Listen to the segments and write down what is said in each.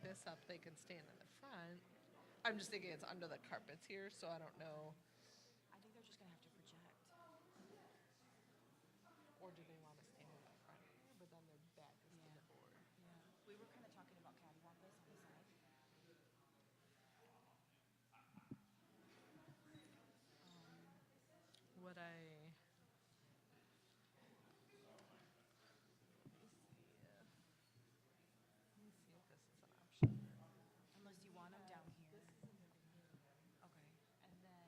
this up, they can stand in the front. I'm just thinking it's under the carpets here, so I don't know. I think they're just gonna have to project. Or do they want to stand in the front here, but then their back is to the board? Yeah. We were kind of talking about cattywampus on the side. Would I? Let me see if this is an option. Unless you want them down here. Okay. And then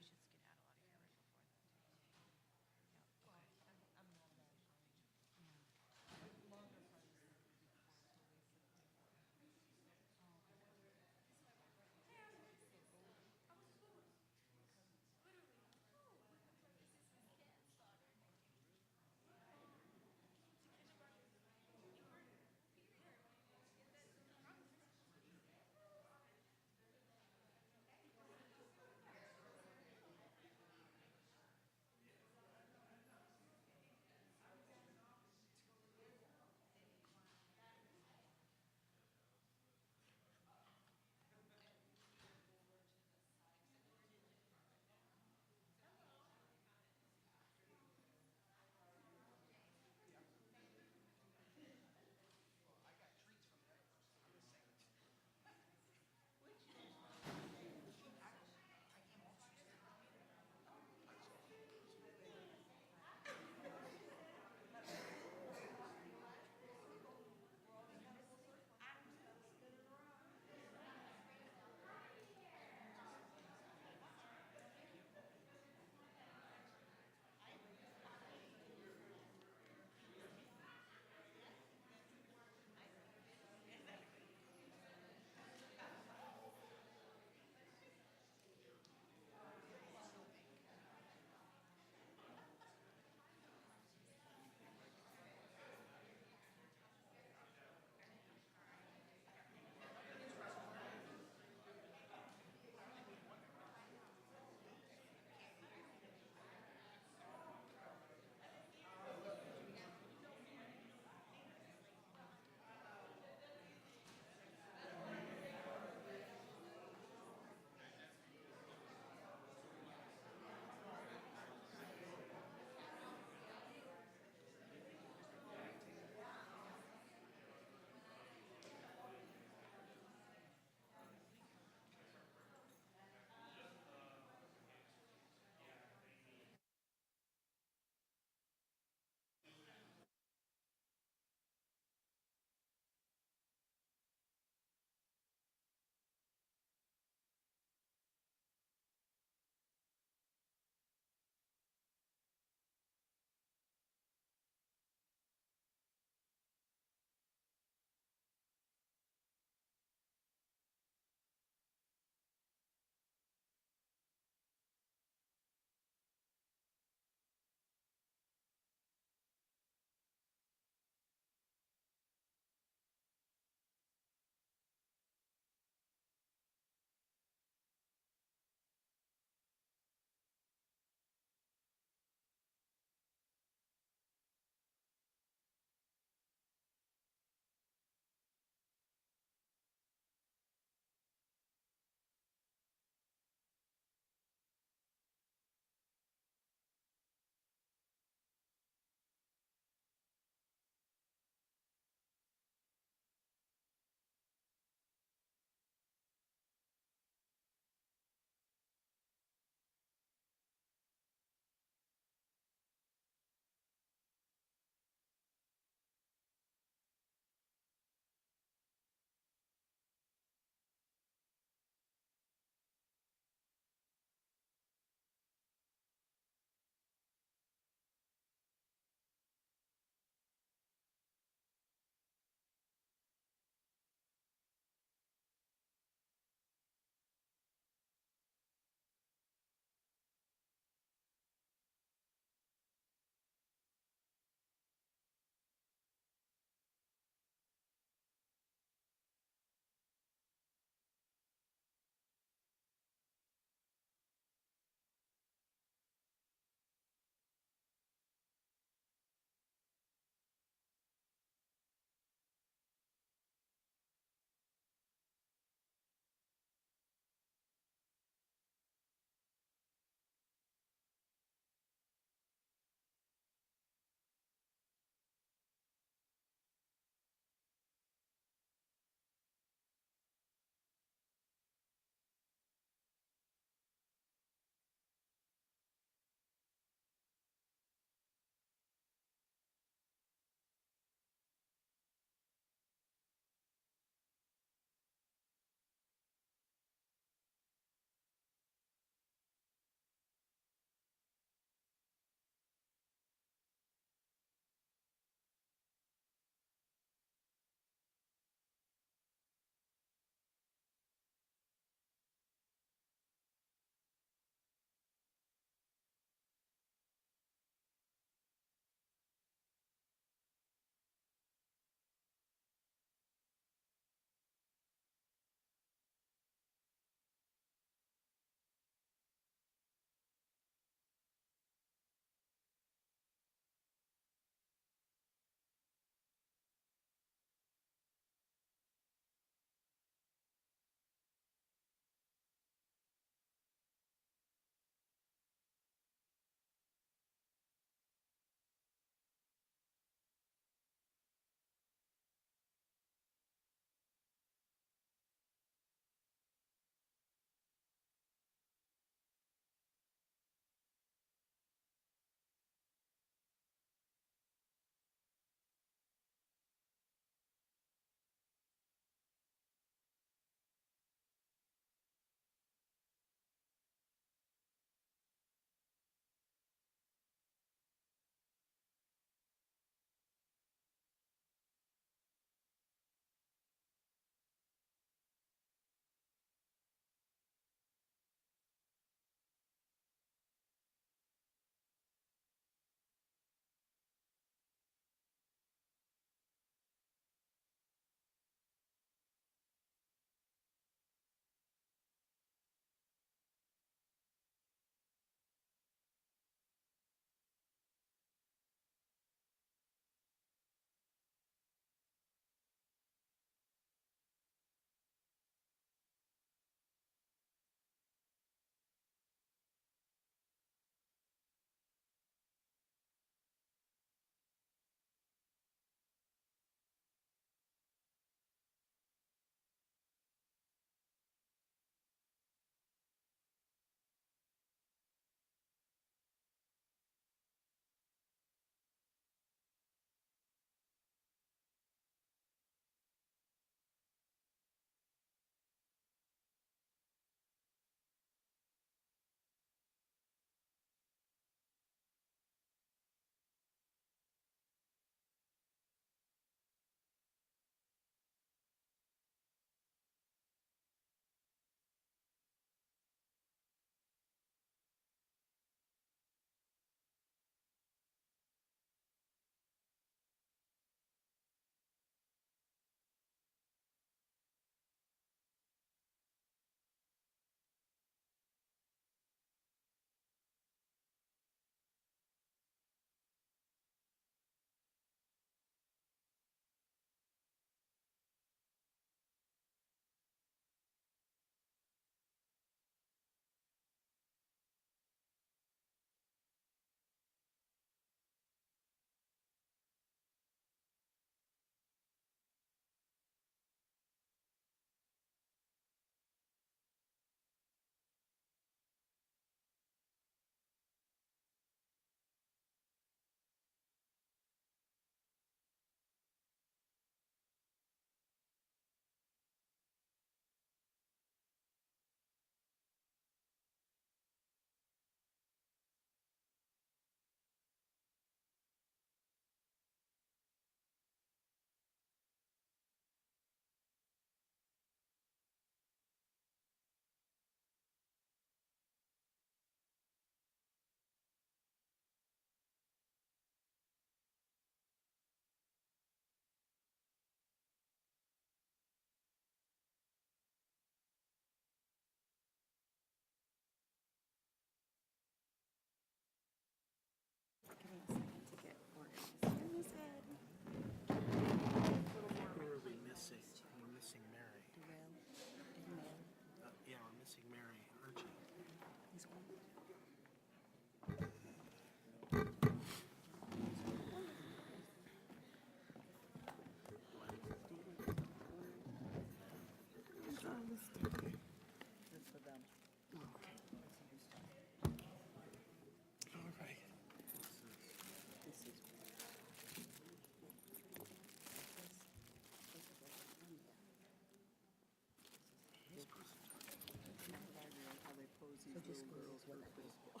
So just girls with the baseball.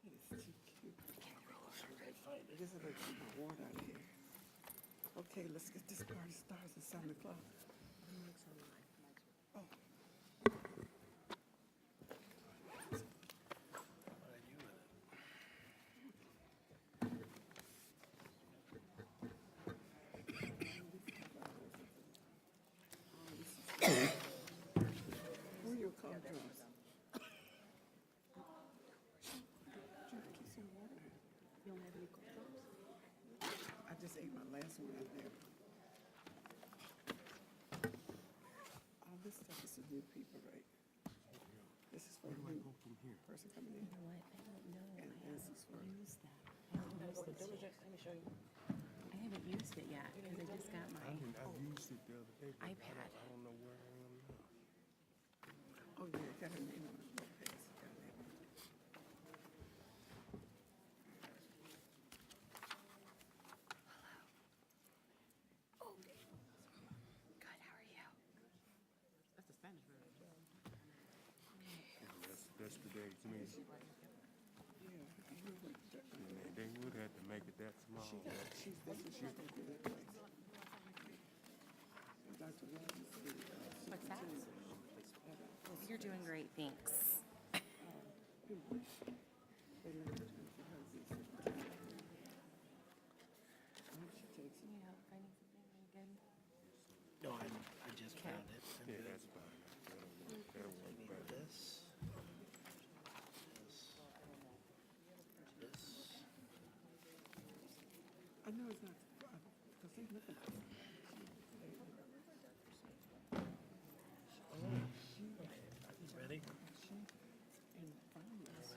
It is too cute. This is like my water out here. Okay, let's get this party started at 7 o'clock. Oh. Where your car drums? You don't have any cookbooks? I just ate my last one out there. All this stuff is for new people, right? This is for a new person coming in. You know what? I don't know. And this is for, Use that. I haven't used it yet. Let me show you. I haven't used it yet because I just got my I've used it the other day, but iPad. I don't know where I am now. oh yeah, got her name on it. Lopez, got her name on it. Good, how are you? That's the Spanish version. That's today's meeting. Yeah, you went to, They would have to make it that small. she's gonna do that place. And Dr. Williams, the What's that? superintendent, You're doing great, thanks. they left it for her to be superintendent. I hope she takes it. Yeah, I need something really good. No, I just found it. Yeah, that's fine. That'll work better. This. I know it's not, because they look at it. Ready? She and finance.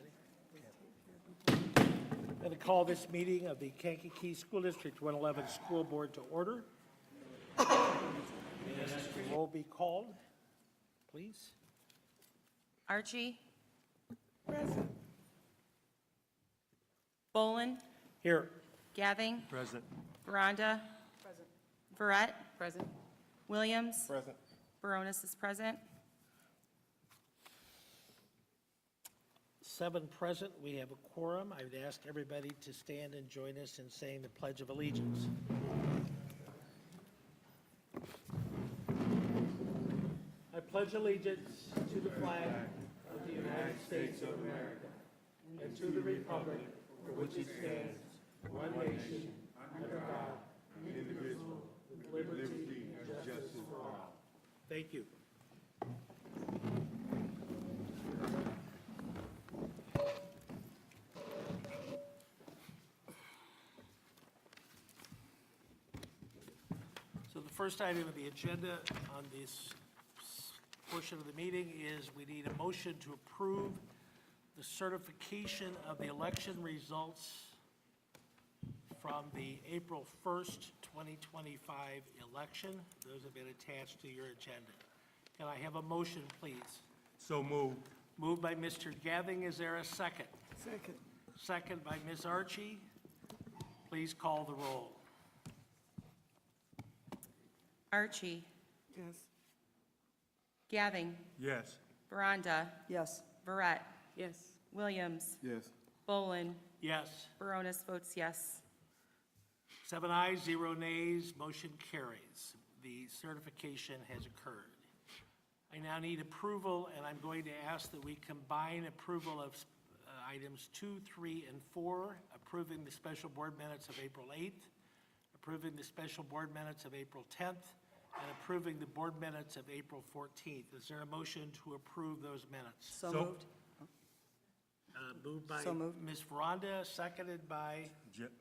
I'm going to call this meeting of the Kankakee School District 111 School Board to order. And roll be called, please. Archie, Present. Bolin, Here. Gathing, Present. Veranda. Verret, Present. Williams, Present. Baronis is present. 7 present, we have a quorum. I would ask everybody to stand and join us in saying the Pledge of Allegiance. I pledge allegiance to the flag of the United States of America and to the republic for which it stands, one nation, under God, indivisible, with liberty and justice for all. Thank you. So the first item of the agenda on this portion of the meeting is we need a motion to approve the certification of the election results from the April 1st, 2025 election. Those have been attached to your agenda. Can I have a motion, please? So moved. Moved by Mr. Gathing. Is there a second? Second. Second by Ms. Archie. Please call the roll. Archie, Yes. Gathing, Yes. Veranda, Yes. Verret, Yes. Williams, Yes. Bolin, Yes. Baronis votes yes. 7 ayes, 0 nays, motion carries. The certification has occurred. I now need approval, and I'm going to ask that we combine approval of items 2, 3, and 4, approving the special board minutes of April 8th, approving the special board minutes of April 10th, and approving the board minutes of April 14th. Is there a motion to approve those minutes? So moved. Moved by So moved. Ms. Veranda, seconded by Yes.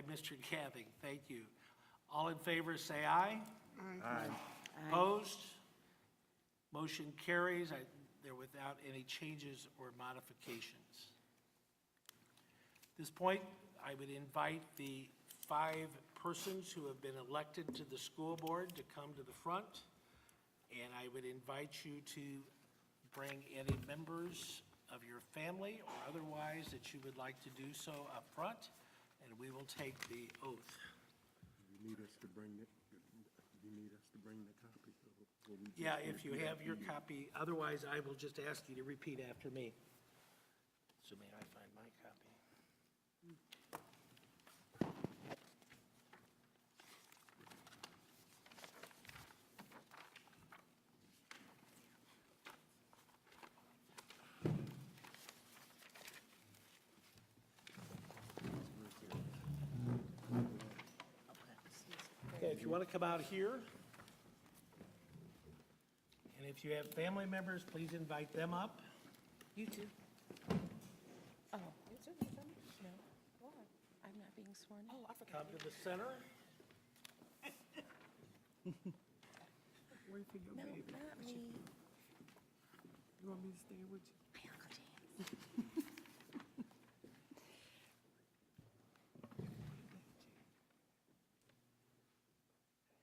Mr. Gathing. Thank you. All in favor, say aye. Aye. Opposed? Motion carries. They're without any changes or modifications. At this point, I would invite the 5 persons who have been elected to the school board to come to the front, and I would invite you to bring any members of your family or otherwise that you would like to do so up front, and we will take the oath. You need us to bring the copy, or we Yeah, if you have your copy, otherwise I will just ask you to repeat after me. So may I find my copy? Okay, if you want to come out here. And if you have family members, please invite them up. You too. Oh, is it from? No. Why? I'm not being sworn in. Oh, I Come to the center. Where you think your No, baby? not me. You want me to stay with you? My Uncle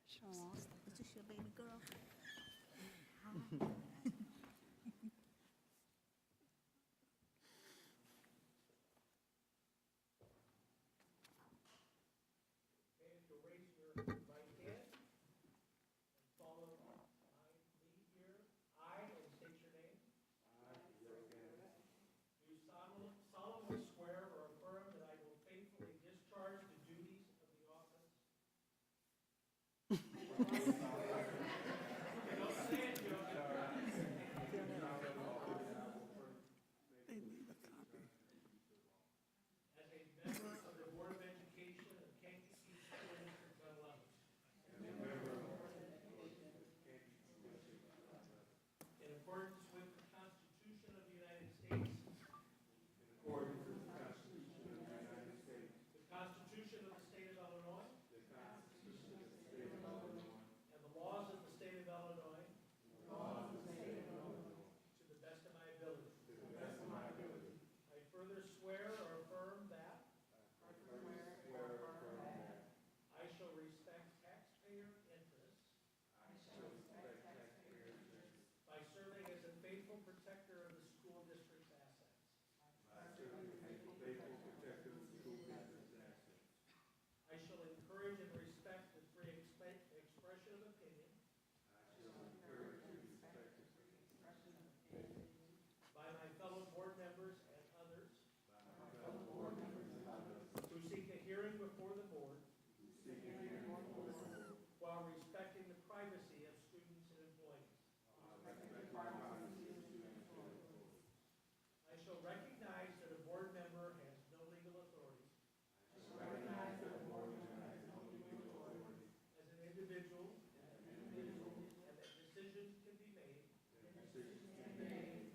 James. Aw, is this your baby girl? Okay, if you'll raise your right hand and follow my lead here. I, and state your name. Do solemnly swear or affirm that I will faithfully discharge the duties of the office. Don't say it, Joe. They need a copy. As a member of the Board of Education of Kankakee School District 111. In accordance with the Constitution of the United States. The Constitution of the State of Illinois. And the laws of the State of Illinois. To the best of my ability. I further swear or affirm that. I shall respect taxpayer interests. By serving as a faithful protector of the school district's assets. I shall encourage and respect the free expression of opinion. By my fellow board members and others. Who seek a hearing before the board. While respecting the privacy of students and employees. I shall recognize that a board member has no legal authority. As an individual. And that decisions can be made.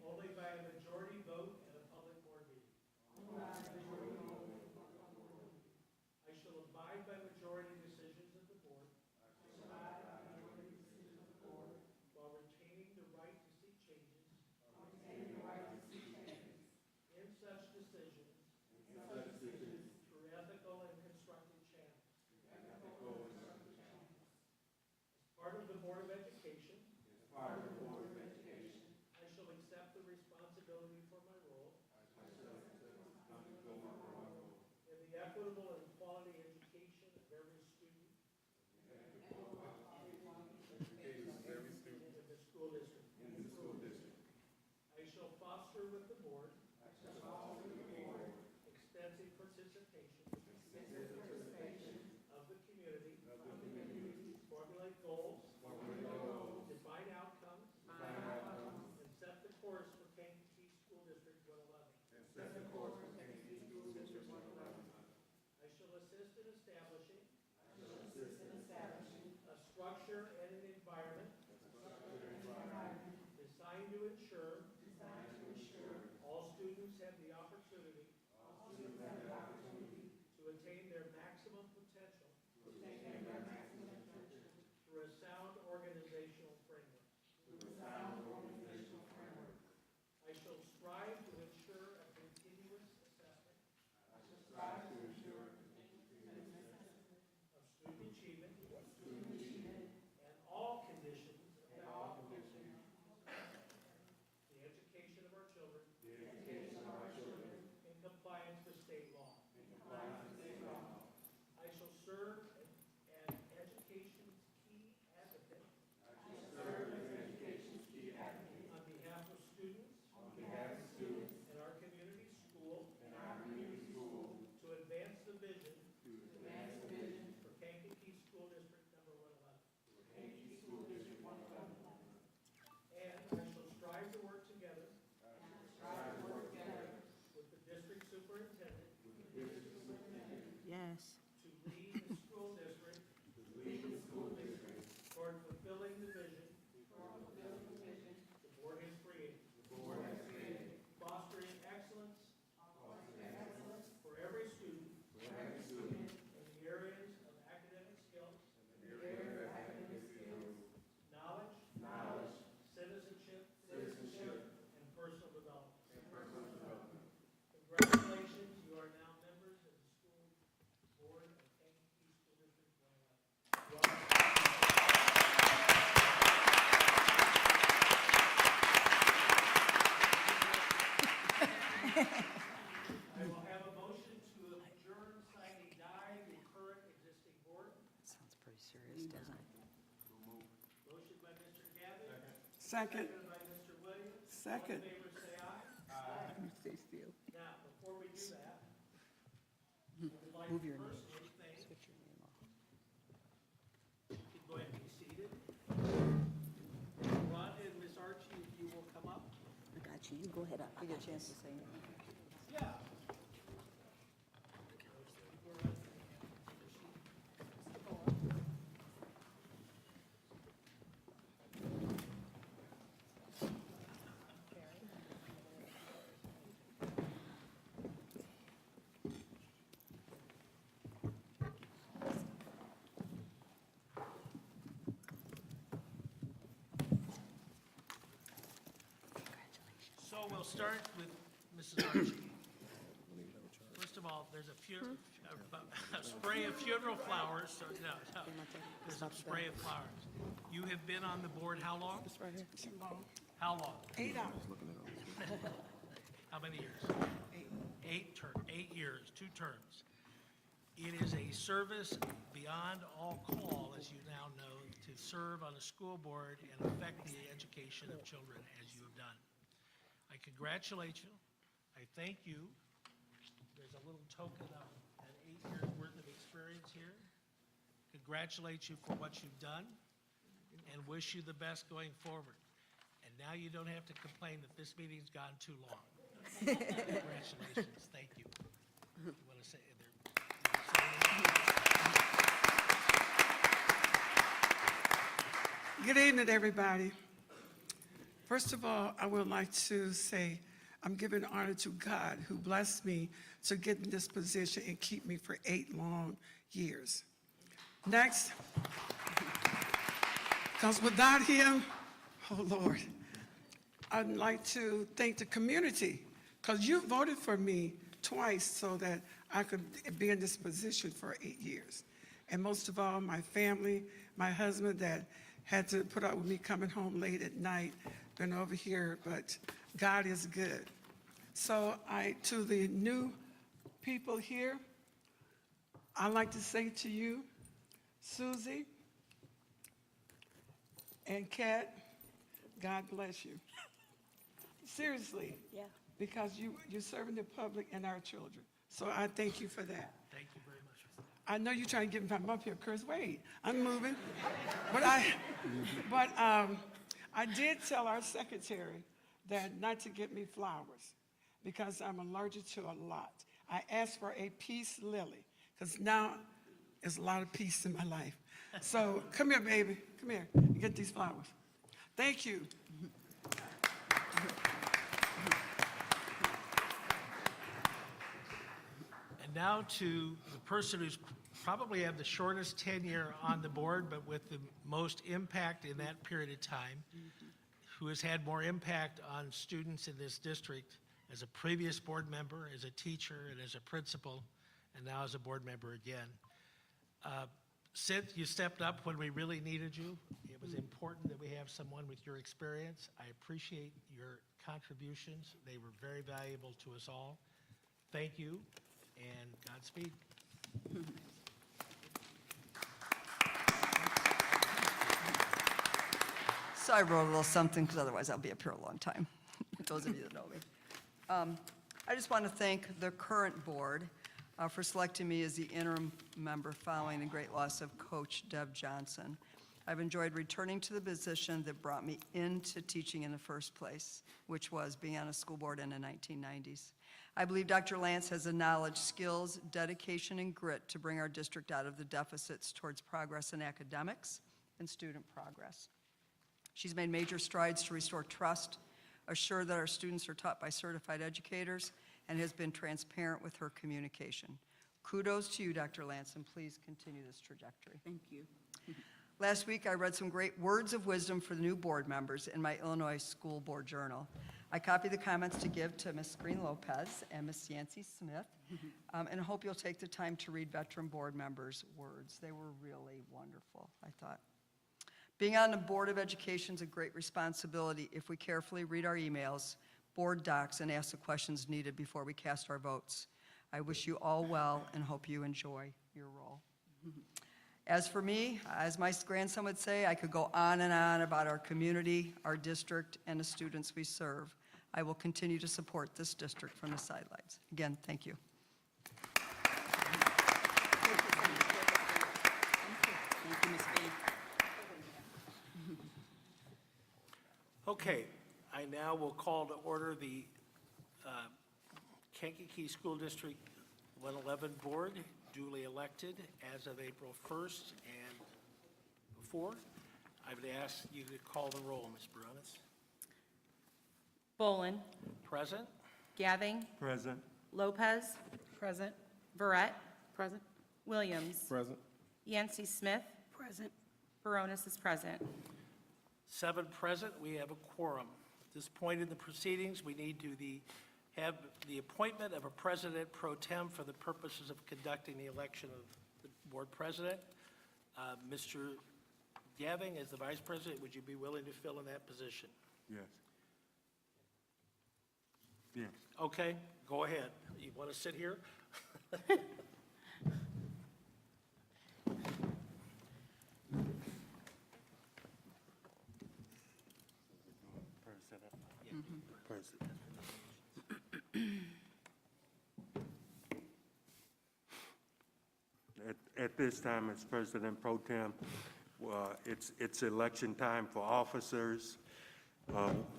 Only by a majority vote at a public board meeting. I shall abide by majority decisions of the board. While retaining the right to seek changes. In such decisions. Through ethical and constructive channels. As part of the Board of Education. I shall accept the responsibility for my role. In the equitable and quality education of every student. In the school district. I shall foster with the board. Extensive participation. Of the community. Formulate goals. Define outcomes. And set the course for Kankakee School District 111. I shall assist in establishing. A structure and an environment. Designed to ensure. All students have the opportunity. To attain their maximum potential. Through a sound organizational framework. I shall strive to ensure a continuous assessment. Of student achievement. And all conditions of the education of our children. In compliance with state law. I shall serve as education's key advocate. Second. Seconded by Mr. Williams. Second. All in favor, say aye. You stay still. Now, before we do that, I would like Move to your name. personally thank, Switch your name off. you can go ahead and be seated. Ron and Miss Archie, if you will come up. I got you. You go ahead. I get a chance to say it. Yeah. So we'll start with Mrs. Archie. First of all, there's a spray of funeral flowers, so no, there's a spray of flowers. You have been on the board how long? How long? 8 hours. How many years? 8 years, 2 terms. It is a service beyond all call, as you now know, to serve on a school board and affect the education of children as you have done. I congratulate you. I thank you. There's a little token of an 8 years worth of experience here. Congratulate you for what you've done and wish you the best going forward. And now you don't have to complain that this meeting's gone too long. Congratulations. Thank you. You want to say there? Good evening, everybody. First of all, I would like to say I'm giving honor to God who blessed me to get in this position and keep me for 8 long years. Next, because without him, oh Lord, I'd like to thank the community because you voted for me twice so that I could be in this position for 8 years. And most of all, my family, my husband that had to put up with me coming home late at night, been over here, but God is good. So to the new people here, I'd like to say to you, Susie and Kat, God bless you. Seriously. Yeah. Because you're serving the public and our children. So I thank you for that. Thank you very much. I know you're trying to get me up here, Chris. Wait, I'm moving. But I did tell our secretary that not to get me flowers because I'm allergic to a lot. I asked for a peace lily because now there's a lot of peace in my life. So come here, baby. Come here and get these flowers. Thank you. And now to the person who's probably had the shortest tenure on the board, but with the most impact in that period of time, who has had more impact on students in this district as a previous board member, as a teacher, and as a principal, and now as a board member again. Sid, you stepped up when we really needed you. It was important that we have someone with your experience. I appreciate your contributions. They were very valuable to us all. Thank you, and Godspeed. So I wrote a little something, because otherwise I'll be up here a long time, those of you that know me. I just want to thank the current board for selecting me as the interim member following the great loss of Coach Deb Johnson. I've enjoyed returning to the position that brought me into teaching in the first place, which was being on a school board in the 1990s. I believe Dr. Lance has the knowledge, skills, dedication, and grit to bring our district out of the deficits towards progress in academics and student progress. She's made major strides to restore trust, assure that our students are taught by certified educators, and has been transparent with her communication. Kudos to you, Dr. Lance, and please continue this trajectory. Thank you. Last week, I read some great words of wisdom for the new board members in my Illinois School Board Journal. I copied the comments to give to Ms. Green Lopez and Ms. Yancey Smith, and hope you'll take the time to read veteran board members' words. They were really wonderful, I thought. Being on the Board of Education is a great responsibility if we carefully read our emails, board docs, and ask the questions needed before we cast our votes. I wish you all well and hope you enjoy your role. As for me, as my grandson would say, I could go on and on about our community, our district, and the students we serve. I will continue to support this district from the sidelines. Again, thank you. Thank you, Ms. Fee. Okay, I now will call to order the Kankakee School District 111 Board, duly elected as of April 1st and before. I would ask you to call the roll, Ms. Baronis. Bolin, Present? Gathing, Present. Lopez. Present. Verret, Present? Williams. Present. Yancey Smith, Present. Baronis is present. 7 present, we have a quorum. At this point in the proceedings, we need to have the appointment of a president pro tem for the purposes of conducting the election of the board president. Mr. Gathing, as the vice president, would you be willing to fill in that position? Yes. Yes. Okay, go ahead. You want to sit here? President. At this time, as President Pro Tem, it's election time for officers.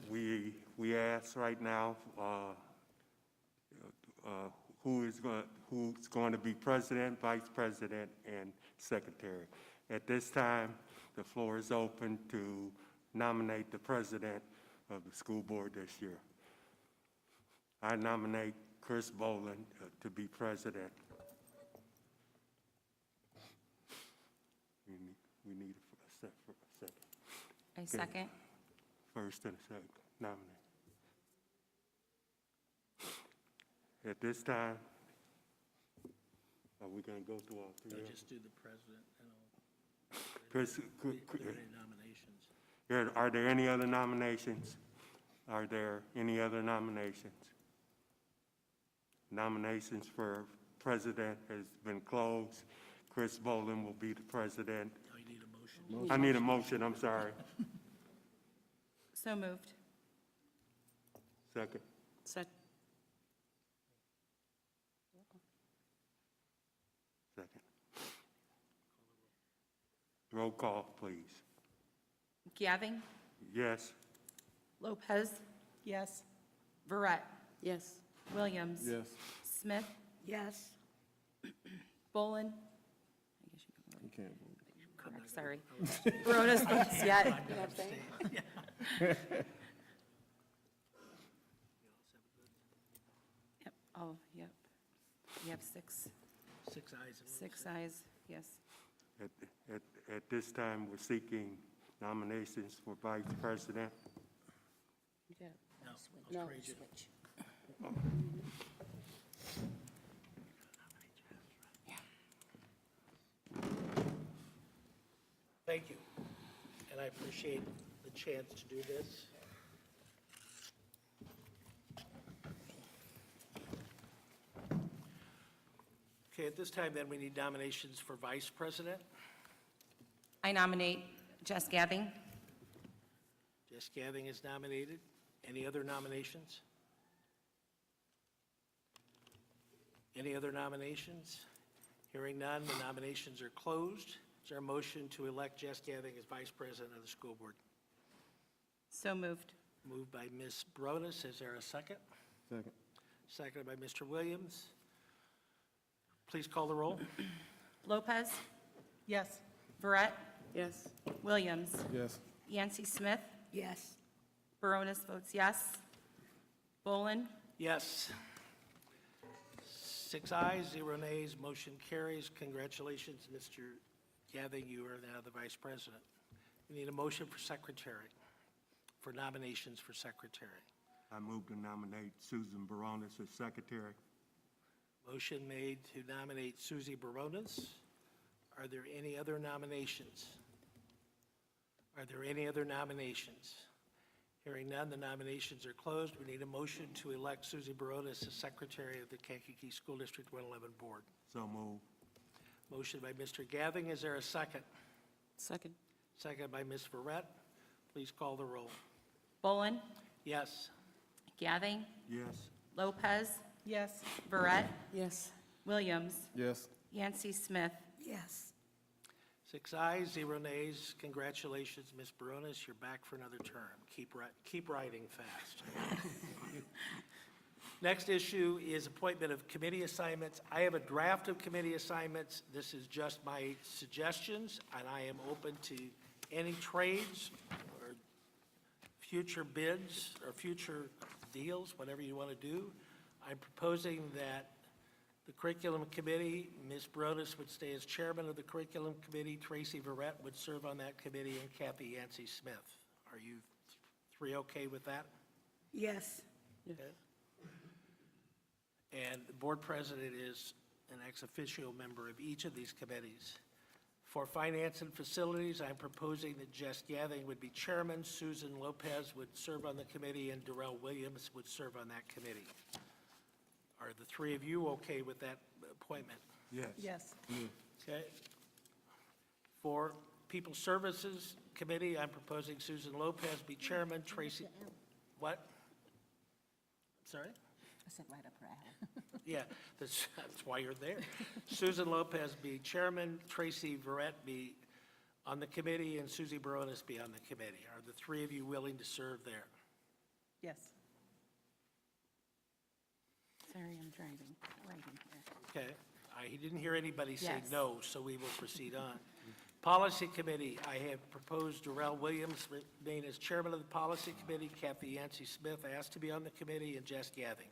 We ask right now who's going to be president, vice president, and secretary. At this time, the floor is open to nominate the president of the school board this year. I nominate Chris Boland to be president. We need a second. I second. First and a second, nominate. At this time, are we going to go through all three of them? Just do the president and all. Chris, Are there any nominations? are there any other nominations? Are there any other nominations? Nominations for president has been closed. Chris Boland will be the president. Oh, you need a motion? I need a motion, I'm sorry. So moved. Second. Second. Second. Roll call, please. Gathing, Yes? Lopez. Yes. Verret, Yes. Williams. Yes. Smith, Yes. Bolin. You can't Correct, sorry. Baronis votes yes. Yep, oh, yep. We have 6 6 ayes and 6 ayes, yes. At this time, we're seeking nominations for vice president. No, No, trade you. switch. Thank you, and I appreciate the chance to do this. Okay, at this time, then, we need nominations for vice president. I nominate Jess Gathing. Jess Gathing is nominated. Any other nominations? Any other nominations? Hearing none, the nominations are closed. Is there a motion to elect Jess Gathing as vice president of the school board? So moved. Moved by Ms. Baronis. Is there a second? Second. Seconded by Mr. Williams. Please call the roll. Lopez. Yes. Verret, Yes. Williams. Yes. Yancey Smith, Yes. Baronis votes yes. Bolin, Yes. 6 ayes, 0 nays, motion carries. Congratulations, Mr. Gathing, you are now the vice president. We need a motion for secretary, for nominations for secretary. I move to nominate Susan Baronis as secretary. Motion made to nominate Susie Baronis. Are there any other nominations? Are there any other nominations? Hearing none, the nominations are closed. We need a motion to elect Susie Baronis as secretary of the Kankakee School District 111 Board. So move. Motion by Mr. Gathing. Is there a second? Second. Second by Ms. Verret. Please call the roll. Bolin, Yes. Gathing, Yes. Lopez, Yes. Verret, Yes. Williams, Yes. Yancey Smith. Yes. 6 ayes, 0 nays. Congratulations, Ms. Baronis. You're back for another term. Keep writing fast. Next issue is appointment of committee assignments. I have a draft of committee assignments. This is just my suggestions, and I am open to any trades or future bids or future deals, whatever you want to do. I'm proposing that the curriculum committee, Ms. Baronis would stay as chairman of the curriculum committee, Tracy Verret would serve on that committee, and Kathy Yancey Smith. Are you three okay with that? Yes. Okay. And the board president is an ex officio member of each of these committees. For finance and facilities, I'm proposing that Jess Gathing would be chairman, Susan Lopez would serve on the committee, and Darrell Williams would serve on that committee. Are the three of you okay with that appointment? Yes. Yes. Okay. For People Services Committee, I'm proposing Susan Lopez be chairman, Tracy, what? Sorry? I said right up her alley. Yeah, that's why you're there. Susan Lopez be chairman, Tracy Verret be on the committee, and Susie Baronis be on the committee. Are the three of you willing to serve there? Yes. Sorry, I'm driving, writing here. Okay, I didn't hear anybody say Yes. no, so we will proceed on. Policy Committee, I have proposed Darrell Williams remain as chairman of the Policy Committee, Kathy Yancey Smith asked to be on the committee, and Jess Gathing.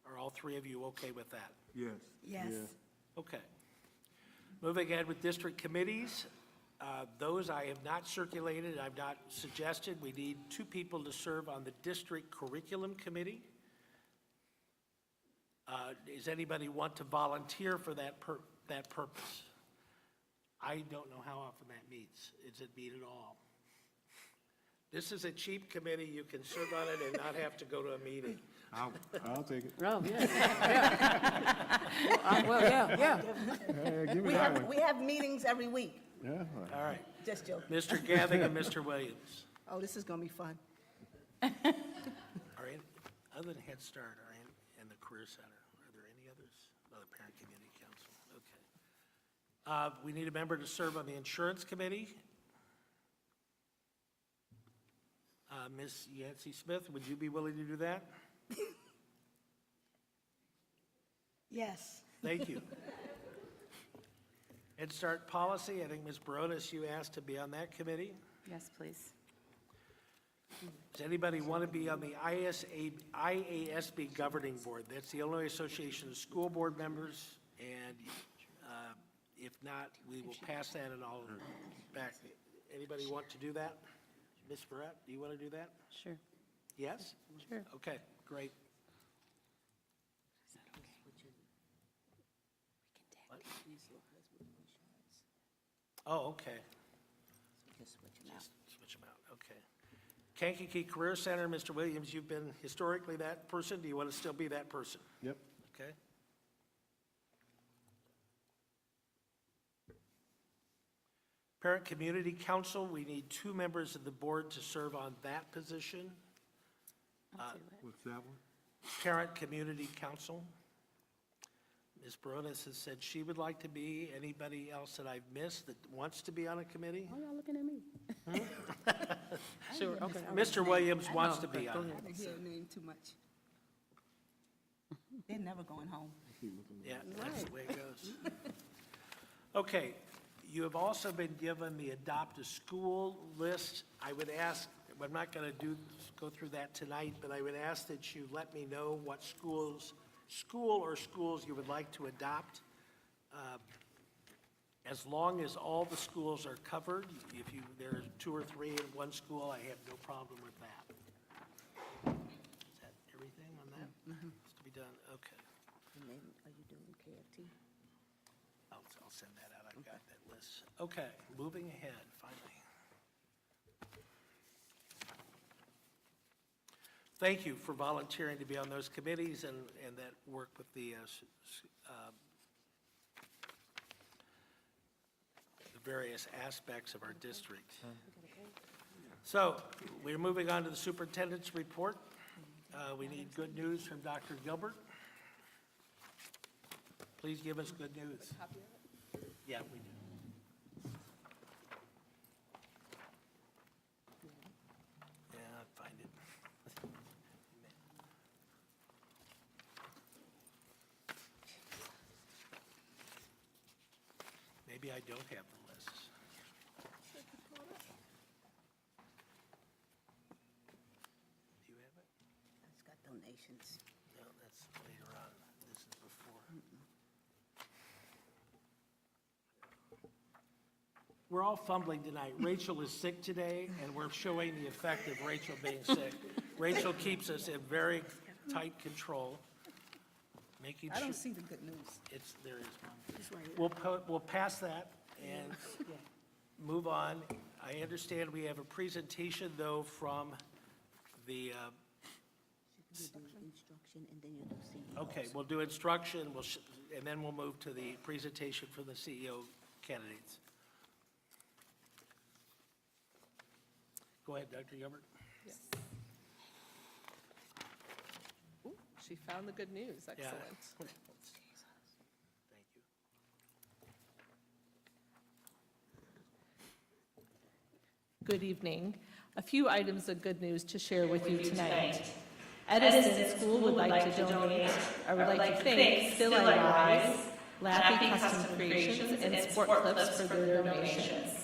Are all three of you okay with that? Yes. Yes. Okay. Moving ahead with district committees, those I have not circulated, I've not suggested. We need 2 people to serve on the district curriculum committee. Does anybody want to volunteer for that purpose? I don't know how often that meets. Does it meet at all? This is a cheap committee. You can serve on it and not have to go to a meeting. I'll take it. Oh, yeah. Well, yeah. Hey, give me that one. We have meetings every week. Yeah. All right. Just joking. Mr. Gathing and Mr. Williams. Oh, this is going to be fun. Are any, other than Head Start, and the Career Center, are there any others? Oh, the Parent Community Council, okay. We need a member to serve on the Insurance Committee. Ms. Yancey Smith, would you be willing to do that? Yes. Thank you. Head Start Policy, I think Ms. Baronis, you asked to be on that committee. Yes, please. Does anybody want to be on the IASB Governing Board? That's the Illinois Association of School Board Members, and if not, we will pass that and I'll back. Anybody want to do that? Ms. Verret, do you want to do that? Sure, Yes? sure. Okay, great. What? Oh, okay. Just switch them out, okay. Kankakee Career Center, Mr. Williams, you've been historically that person. Do you want to still be that person? Yep. Okay. Parent Community Council, we need 2 members of the board to serve on that position. I'll do it. What's that one? Parent Community Council. Ms. Baronis has said she would like to be. Anybody else that I've missed that wants to be on a committee? Oh, y'all looking at me? Sure, okay. Mr. Williams wants to be Go on it. ahead. I hear your name too much. They're never going home. Yeah, that's the way it goes. Okay, you have also been given the Adopt a School list. I would ask, I'm not going to go through that tonight, but I would ask that you let me know what school or schools you would like to adopt. As long as all the schools are covered, if there are 2 or 3 in one school, I have no problem with that. Is that everything on that? Has to be done, okay. And then, are you doing KFT? I'll send that out, I've got that list. Okay, moving ahead, finally. Thank you for volunteering to be on those committees and that work with the various aspects of our district. So, we're moving on to the superintendent's report. We need good news from Dr. Gilbert. Please give us good news. Yeah, we do. Yeah, I'll find it. Maybe I don't have the lists. Do you have it? It's got donations. No, that's later on. This is before. We're all fumbling tonight. Rachel is sick today, and we're showing the effect of Rachel being sick. Rachel keeps us in very tight control, making I sure, don't see the good news. there is one. It's right here. We'll pass that and move on. I understand we have a presentation, though, from the, You do instruction and then you do CEO. okay, we'll do instruction, and then we'll move to the presentation from the CEO candidates. Go ahead, Dr. Gilbert. Yes. Ooh, she found the good news. Yeah. Excellent. Thank you. Good evening. A few items of good news to share with you tonight. Edison School would like to donate, or would like to thank Still I Rise, Laffy Custom Creations, and Sport Clips for their donations.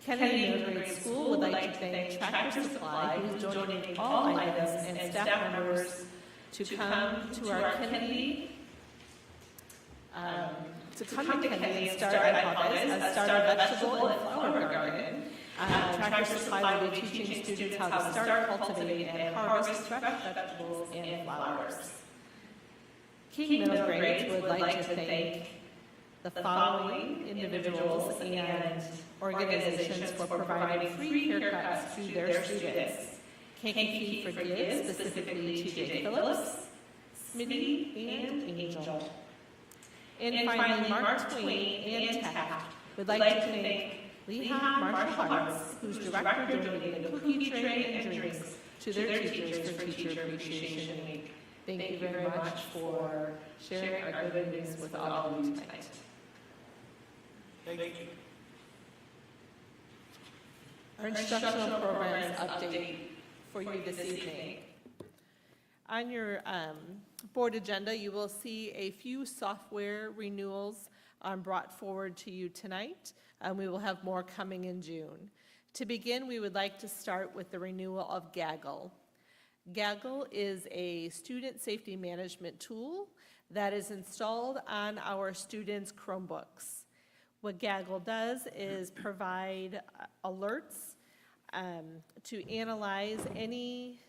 Kennedy Middle Grade School would like to thank Tractor Supply, who is donating all items and staff members to come to our Kennedy, to Kennedy and start, I apologize, start a vegetable and flower garden. Tractor Supply will be teaching students how to start, cultivate, and harvest fresh vegetables and flowers. King Middle Grade would like to thank the following individuals and organizations for providing free haircuts to their students. Kankakee for Gives, specifically T.J. Phillips, Smitty, and Angel. And finally, Mark Twain and Taft would like to thank Lehigh Martial Arts, whose director donated a cookie tray and drinks to their teachers for Teacher Appreciation Week. Thank you very much for sharing our good news with all of you tonight. Thank you. Our instructional programs update for you this evening. On your board agenda, you will see a few software renewals brought forward to you tonight. We will have more coming in June. To begin, we would like to start with the renewal of Gaggle. Gaggle is a student safety management tool that is installed on our students' Chromebooks. What Gaggle does is provide alerts to analyze any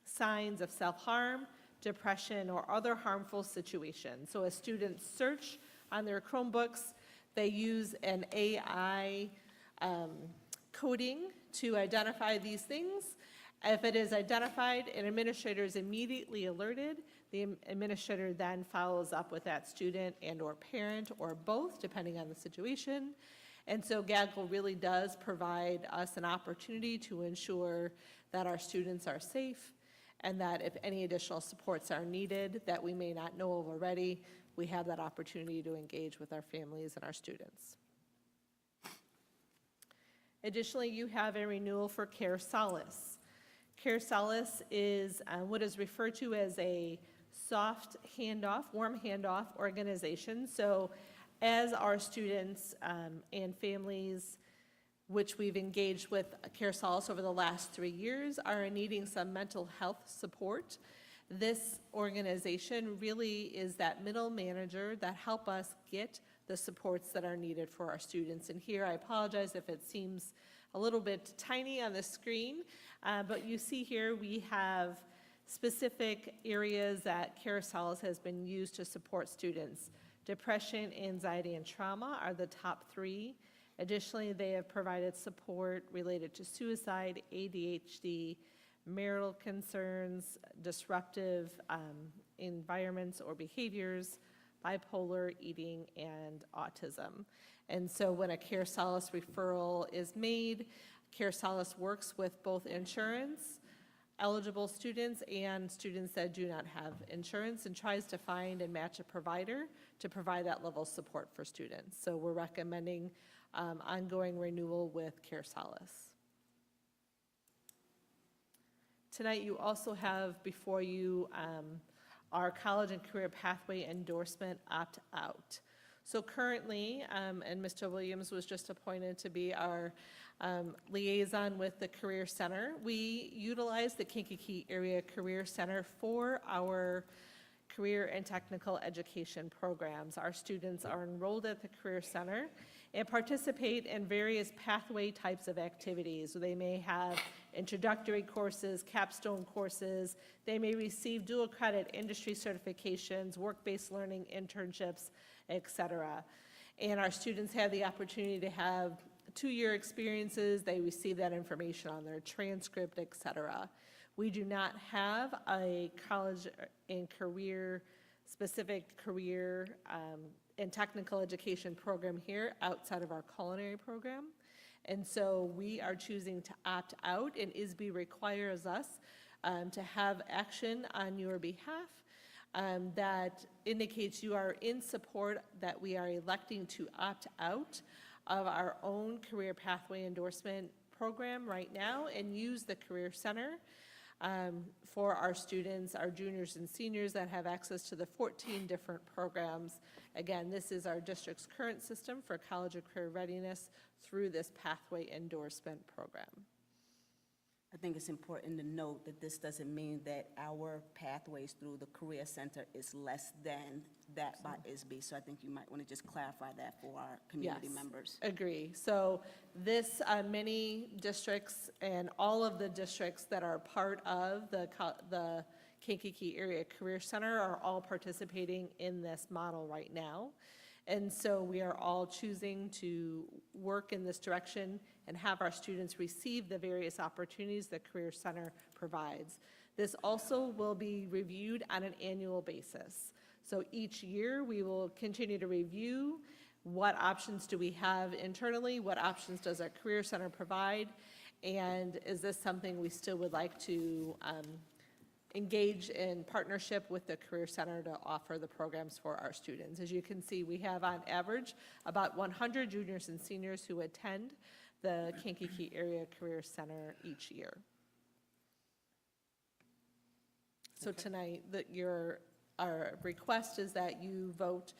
signs of self-harm, depression, or other harmful situations. So as students search on their Chromebooks, they use an AI coding to identify these things. If it is identified, an administrator is immediately alerted. The administrator then follows up with that student and or parent or both, depending on the situation. And so Gaggle really does provide us an opportunity to ensure that our students are safe and that if any additional supports are needed that we may not know of already, we have that opportunity to engage with our families and our students. Additionally, you have a renewal for Care Solace. Care Solace is what is referred to as a soft handoff, warm handoff organization. So as our students and families, which we've engaged with Care Solace over the last 3 years, are needing some mental health support, this organization really is that middle manager that help us get the supports that are needed for our students. And here, I apologize if it seems a little bit tiny on the screen, but you see here we have specific areas that Care Solace has been used to support students. Depression, anxiety, and trauma are the top 3. Additionally, they have provided support related to suicide, ADHD, marital concerns, disruptive environments or behaviors, bipolar, eating, and autism. And so when a Care Solace referral is made, Care Solace works with both insurance eligible students and students that do not have insurance and tries to find and match a provider to provide that level of support for students. So we're recommending ongoing renewal with Care Solace. Tonight you also have before you our college and career pathway endorsement opt-out. So currently, and Mr. Williams was just appointed to be our liaison with the Career Center. We utilize the Kankakee Area Career Center for our career and technical education programs. Our students are enrolled at the Career Center and participate in various pathway types of activities. So they may have introductory courses, capstone courses. They may receive dual credit industry certifications, work-based learning internships, etc. And our students have the opportunity to have 2-year experiences. They receive that information on their transcript, etc. We do not have a college and career, specific career and technical education program here outside of our culinary program. And so we are choosing to opt out, and ISB requires us to have action on your behalf that indicates you are in support that we are electing to opt out of our own career pathway endorsement program right now and use the Career Center for our students, our juniors and seniors that have access to the 14 different programs. Again, this is our district's current system for college and career readiness through this pathway endorsement program. I think it's important to note that this doesn't mean that our pathways through the Career Center is less than that by ISB. So I think you might want to just clarify that for our community Yes, members. agree. So this, many districts and all of the districts that are part of the Kankakee Area Career Center are all participating in this model right now. And so we are all choosing to work in this direction and have our students receive the various opportunities the Career Center provides. This also will be reviewed on an annual basis. So each year we will continue to review what options do we have internally, what options does our Career Center provide, and is this something we still would like to engage in partnership with the Career Center to offer the programs for our students. As you can see, we have on average about 100 juniors and seniors who attend the Kankakee Area Career Center each year. So tonight, our request is that you vote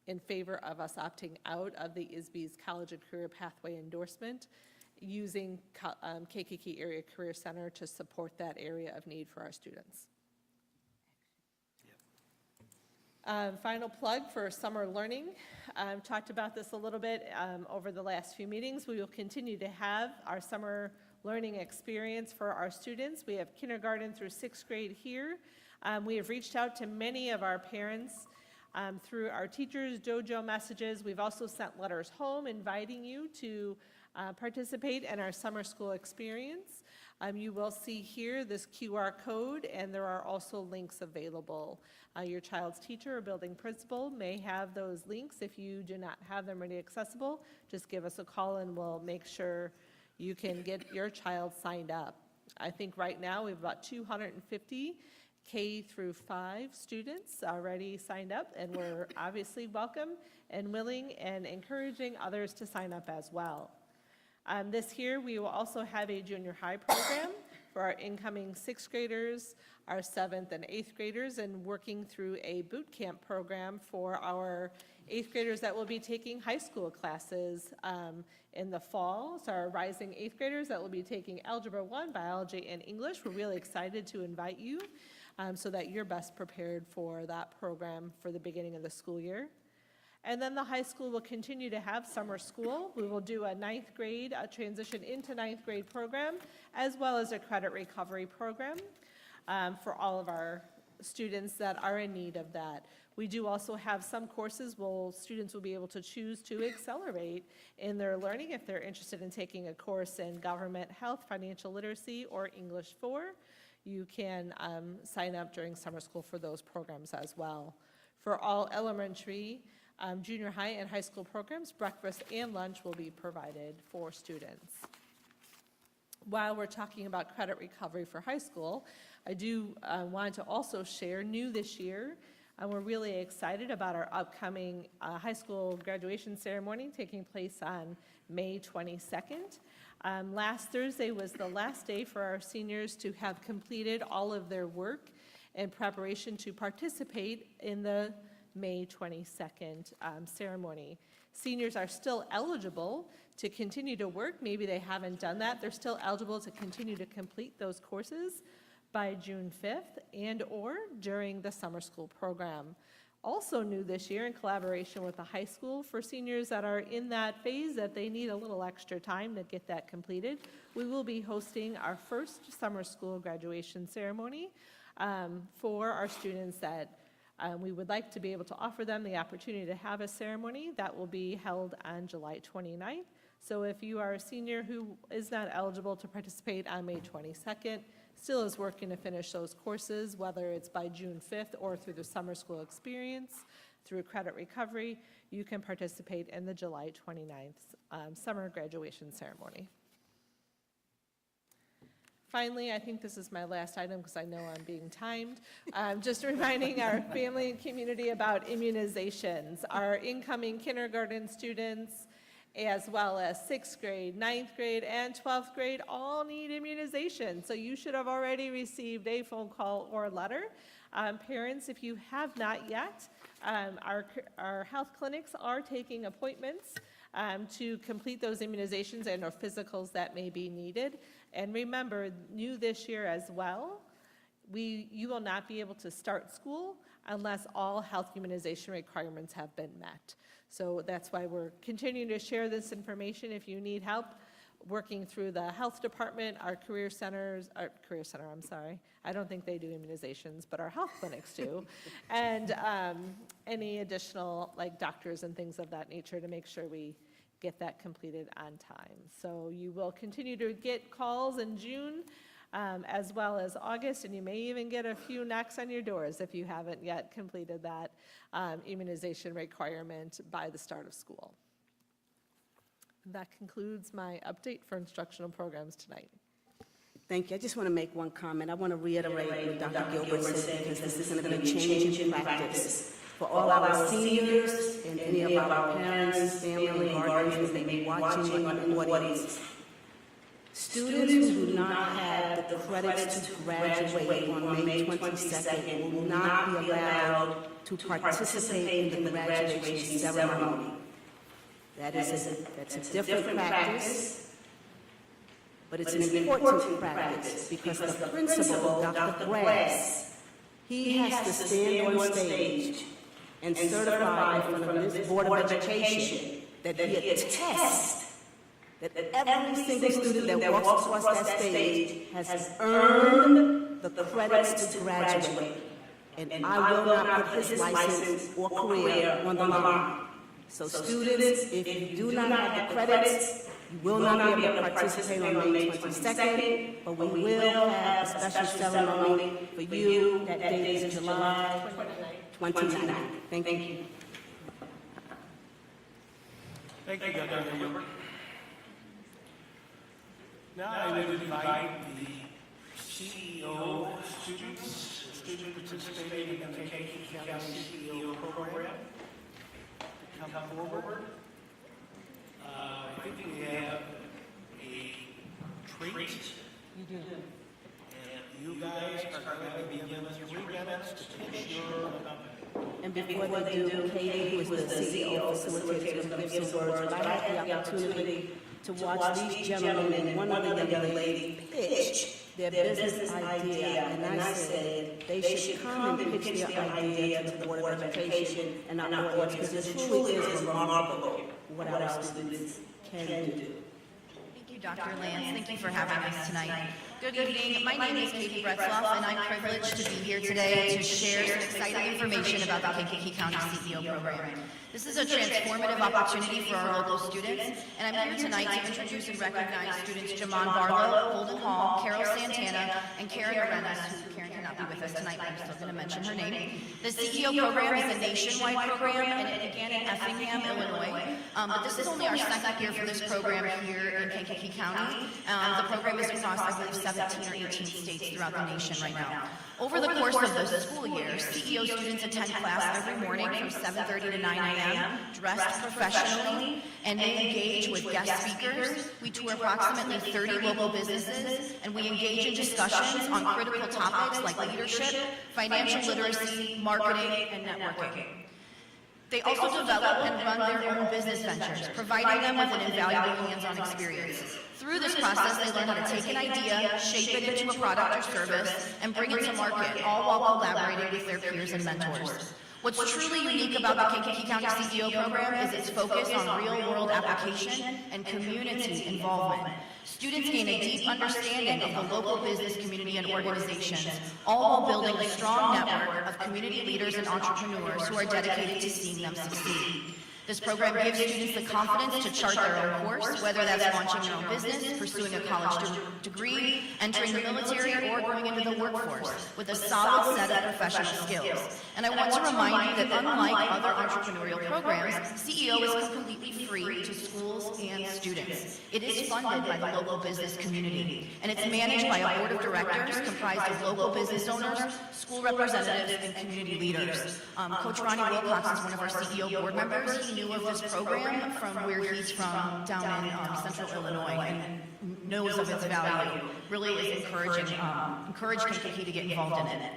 in favor of us opting out of the ISB's College and Career Pathway endorsement, using Kankakee Area Career Center to support that area of need for our students. Final plug for summer learning. Talked about this a little bit over the last few meetings. We will continue to have our summer learning experience for our students. We have kindergarten through 6th grade here. We have reached out to many of our parents through our teachers' dojo messages. We've also sent letters home inviting you to participate in our summer school experience. You will see here this QR code, and there are also links available. Your child's teacher or building principal may have those links. If you do not have them ready accessible, just give us a call and we'll make sure you can get your child signed up. I think right now we have about 250 K through 5 students already signed up, and we're obviously welcome and willing and encouraging others to sign up as well. This year, we will also have a junior high program for our incoming 6th graders, our 7th and 8th graders, and working through a boot camp program for our 8th graders that will be taking high school classes in the fall. So our rising 8th graders that will be taking Algebra 1, Biology, and English. We're really excited to invite you so that you're best prepared for that program for the beginning of the school year. And then the high school will continue to have summer school. We will do a 9th grade, a transition into 9th grade program, as well as a credit recovery program for all of our students that are in need of that. We do also have some courses where students will be able to choose to accelerate in their learning if they're interested in taking a course in government, health, financial literacy, or English 4. You can sign up during summer school for those programs as well. For all elementary, junior high, and high school programs, breakfast and lunch will be provided for students. While we're talking about credit recovery for high school, I do want to also share new this year. We're really excited about our upcoming high school graduation ceremony taking place on May 22nd. Last Thursday was the last day for our seniors to have completed all of their work in preparation to participate in the May 22nd ceremony. Seniors are still eligible to continue to work. Maybe they haven't done that. They're still eligible to continue to complete those courses by June 5th and/or during the summer school program. Also new this year, in collaboration with the high school, for seniors that are in that phase that they need a little extra time to get that completed, we will be hosting our first summer school graduation ceremony for our students that we would like to be able to offer them the opportunity to have a ceremony that will be held on July 29th. So if you are a senior who is not eligible to participate on May 22nd, still is working to finish those courses, whether it's by June 5th or through the summer school experience, through credit recovery, you can participate in the July 29th summer graduation ceremony. Finally, I think this is my last item because I know I'm being timed. Just reminding our family and community about immunizations. Our incoming kindergarten students, as well as 6th grade, 9th grade, and 12th grade all need immunization. So you should have already received a phone call or letter. Parents, if you have not yet, our health clinics are taking appointments to complete those immunizations and or physicals that may be needed. And remember, new this year as well, you will not be able to start school unless all health immunization requirements have been met. So that's why we're continuing to share this information. If you need help working through the health department, our career center, I'm sorry. I don't think they do immunizations, but our health clinics do. And any additional like doctors and things of that nature to make sure we get that completed on time. So you will continue to get calls in June as well as August, and you may even get a few knocks on your doors if you haven't yet completed that immunization requirement by the start of school. That concludes my update for instructional programs tonight. Thank you. I just want to make one comment. I want to reiterate what Dr. Gilbert said, because this is going to be a change in practice. For all our seniors and any of our parents, family, and guardians that may be watching on the audience, students who do not have the credits to graduate on May 22nd will not be allowed to participate in the graduation ceremony. That's a different practice, but it's an important practice because the principal, Dr. Grass, he has to stand on stage and certify in front of this Board of Education that he attests that every single student that walks across that stage has earned the credits to graduate. And I will not put his license or career on the line. So students, if you do not have the credits, you will not be able to participate on May 22nd, but we will have a special ceremony for you. That date is July 29th. Thank you. Thank you, Dr. Gilbert. Now I would invite the CEO students, student participating in the Kankakee County CEO program to come forward. I think we have a treat. You do. And you guys are going to be given 3 minutes to pitch your company. And before they do, Katie, who is the CEO of Facilitators, is going to give some words. But I had the opportunity to watch these gentlemen and one other young lady pitch their business idea. And I said they should come and pitch their idea to the Board of Education and our audience, because it truly is remarkable what our students can do. Thank you, Dr. Lance. Thank you for having us tonight. Good evening. My name is Katie Bretzloff, and I'm privileged to be here today to share some exciting information about the Kankakee County CEO program. This is a transformative opportunity for our local students, and I'm here tonight to introduce and recognize students Jamon Barlow, Holden Hall, Carol Santana, and Karen Arenas, who Karen cannot be with us tonight, but I'm still going to mention her name. The CEO program is a nationwide program, and it began in Effingham, Illinois. But this is only our second year for this program here in Kankakee County. The program is across, I believe, 17 or 18 states throughout the nation right now. Over the course of the school year, CEO students attend class every morning from 7:30 to 9 a.m., dressed professionally, and they engage with guest speakers. We tour approximately 30 local businesses, and we engage in discussions on critical topics like leadership, financial literacy, marketing, and networking. They also develop and run their own business ventures, providing them with an invaluable hands-on experience. Through this process, they learn how to take an idea, shape it into a product or service, and bring it to market, all while collaborating with their peers and mentors. What's truly unique about the Kankakee County CEO program is its focus on real-world application and community involvement. Students gain a deep understanding of the local business community and organizations, all while building a strong network of community leaders and entrepreneurs who are dedicated to seeing them succeed. This program gives students the confidence to chart their own course, whether that's launching their own business, pursuing a college degree, entering the military, or going into the workforce with a solid set of professional skills. And I want to remind you that unlike other entrepreneurial programs, CEO is completely free to schools and students. It is funded by the local business community, and it's managed by a board of directors comprised of local business owners, school representatives, and community leaders. Coach Ronnie Wilcox is one of our CEO board members. He knew of this program from where he's from down in central Illinois and knows of its value. Really is encourage Kankakee to get involved in it.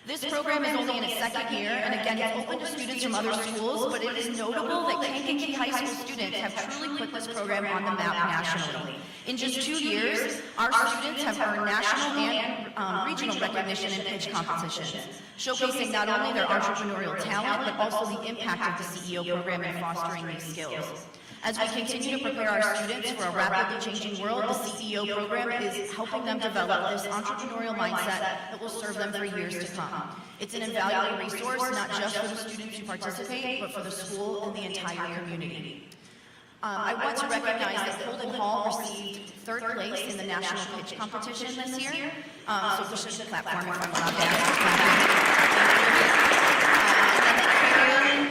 This program is only in its second year, and again, it's open to students from other schools, but it is notable that Kankakee High School students have truly put this program on the map nationally. In just 2 years, our students have earned national and regional recognition in pitch competitions, showcasing not only their entrepreneurial talent, but also the impact of the CEO program in fostering these skills. As we continue to prepare our students for a rapidly changing world, the CEO program is helping them develop this entrepreneurial mindset that will serve them for years to come. It's an invaluable resource, not just for the students who participate, but for the school and the entire community. I want to recognize that Holden Hall received 3rd place in the national pitch competition this year. So we should clap for him if I'm allowed to ask.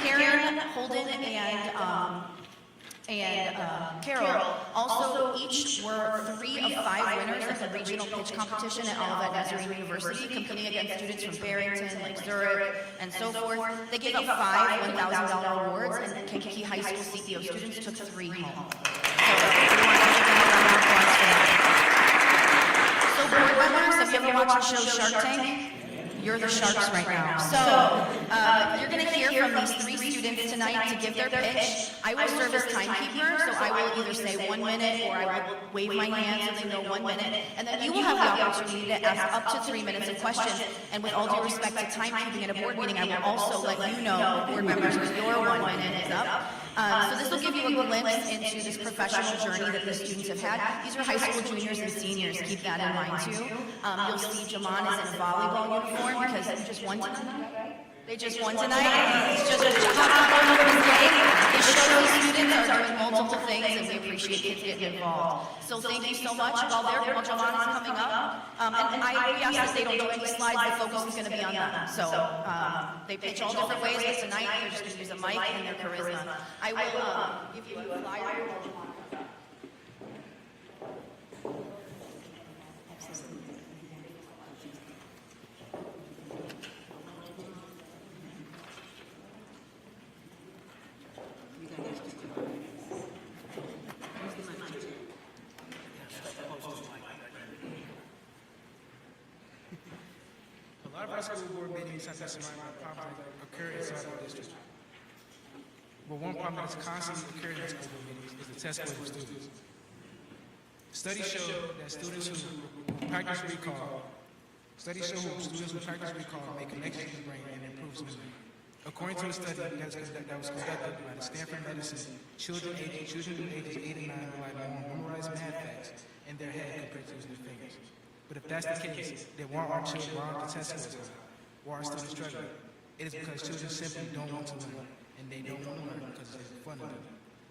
Karen, Holden, and Carol also each were 3 of 5 winners at the regional pitch competition at Olivet Nazarene University, competing against students from Barrington, Lake Zurich, and so forth. They gave out 5 $1,000 awards, and Kankakee High School CEO students took 3 home. So we want to give them a round of applause for that. So board members, have you ever watched the show Shark Tank? You're the sharks right now. So you're going to hear from these 3 students tonight to give their pitch. I will serve as timekeeper, so I will either say 1 minute or I will wave my hand so they know 1 minute. And then you will have the opportunity to ask up to 3 minutes of questions. And with all due respect to timekeeping at a board meeting, I will also let you know, board members, when your 1 minute is up. So this will give you a glimpse into this professional journey that the students have had. These are high school juniors and seniors. Keep that in mind too. You'll see Jaman is in a volleyball uniform because they just won tonight. They just won tonight. It's just a hot one of this game. It shows the students are doing multiple things, and we appreciate kids getting involved. So thank you so much. While Jaman is coming up, and we ask that they don't do any slides. The focus is going to be on them. So they pitch all different ways, but tonight they're just going to use a mic and their charisma. I will give you a flyer. A lot of our school board meetings at this time occur inside our district. But one problem that's constantly occurring in school board meetings is the test scores of students. Studies show that students who practice recall make connections in the brain and improves memory. According to a study that was conducted by the Stanford Medicine, children ages 8 and 9 rely more on memorized math facts in their head compared to using their fingers. But if that's the case, then why aren't the test scores high? Why are students struggling? It is because children simply don't want to learn, and they don't want to learn because it's fun to do.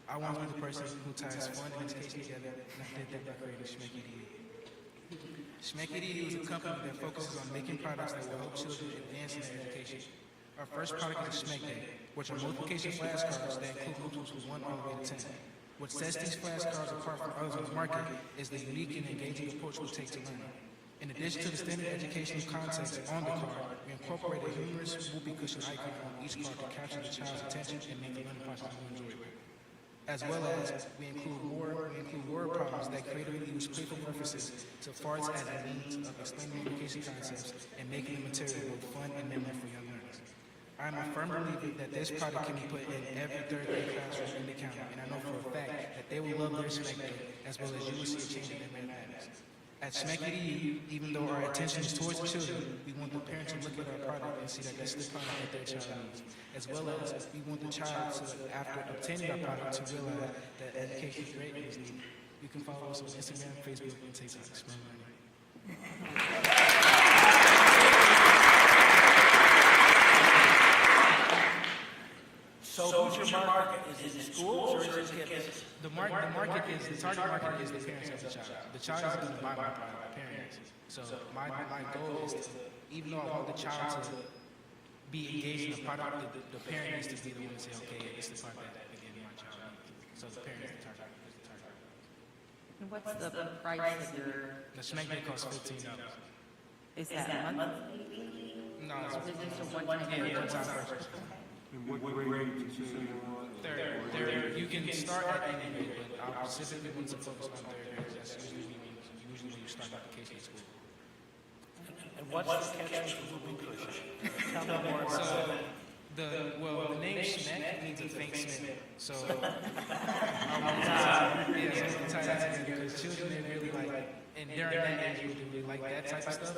I want to be the person who ties fun and education together, and I did that by creating Schmicky. Schmeck.edu is a company that focuses on making products that will help children advance in their education. Our first product is Schmeck Day, which are multiplication flashcards that include multiples from 1 all the way to 10. What sets these flashcards apart from others on the market is the unique and engaging approach we take to learning. In addition to the standard educational concepts on the card, we incorporate a humorous whoopee cushion icon on each card to capture the child's attention and make the learning process more enjoyable. As well as, we include word problems that creatively use playful references to farts as a means of explaining education concepts and making the material both fun and memorable for young learners. I am a firm believer that this product can be put in every third grade classroom in the county, and I know for a fact that they will love their Schmeck Day, as well as you will see a change in their mathematics. At Schmeck.edu, even though our attention is towards the children, we want the parents to look at our product and see that this is the product that their child needs, as well as we want the child to, after obtaining our product, to realize that education is great and is needed. You can follow us on Instagram, Facebook, and TikTok. Smart Learning. So who's your market? Is it schools or is it kids? The target market is the parents of the child. The child is going to buy my product, the parents. So my goal is to, even though I want the child to be engaged in the product, the parent needs to be the one to say, okay, it's the product that, again, my child needs. So the parent is the target. And what's the price of your, The Schmeck Day costs $15. is that monthly? No, it's Is this a one-time yeah, purchase? one-time purchase. And what grade did you say you want? Third. You can start at any grade, but I specifically want to focus on third grade. That's usually when you start application at school. And what's the catch with the whoopee cushion? Tell me more about it. The name Schmeck means a faint smell. So I want to tie that together because children, they really like, and during that age, they like that type of stuff,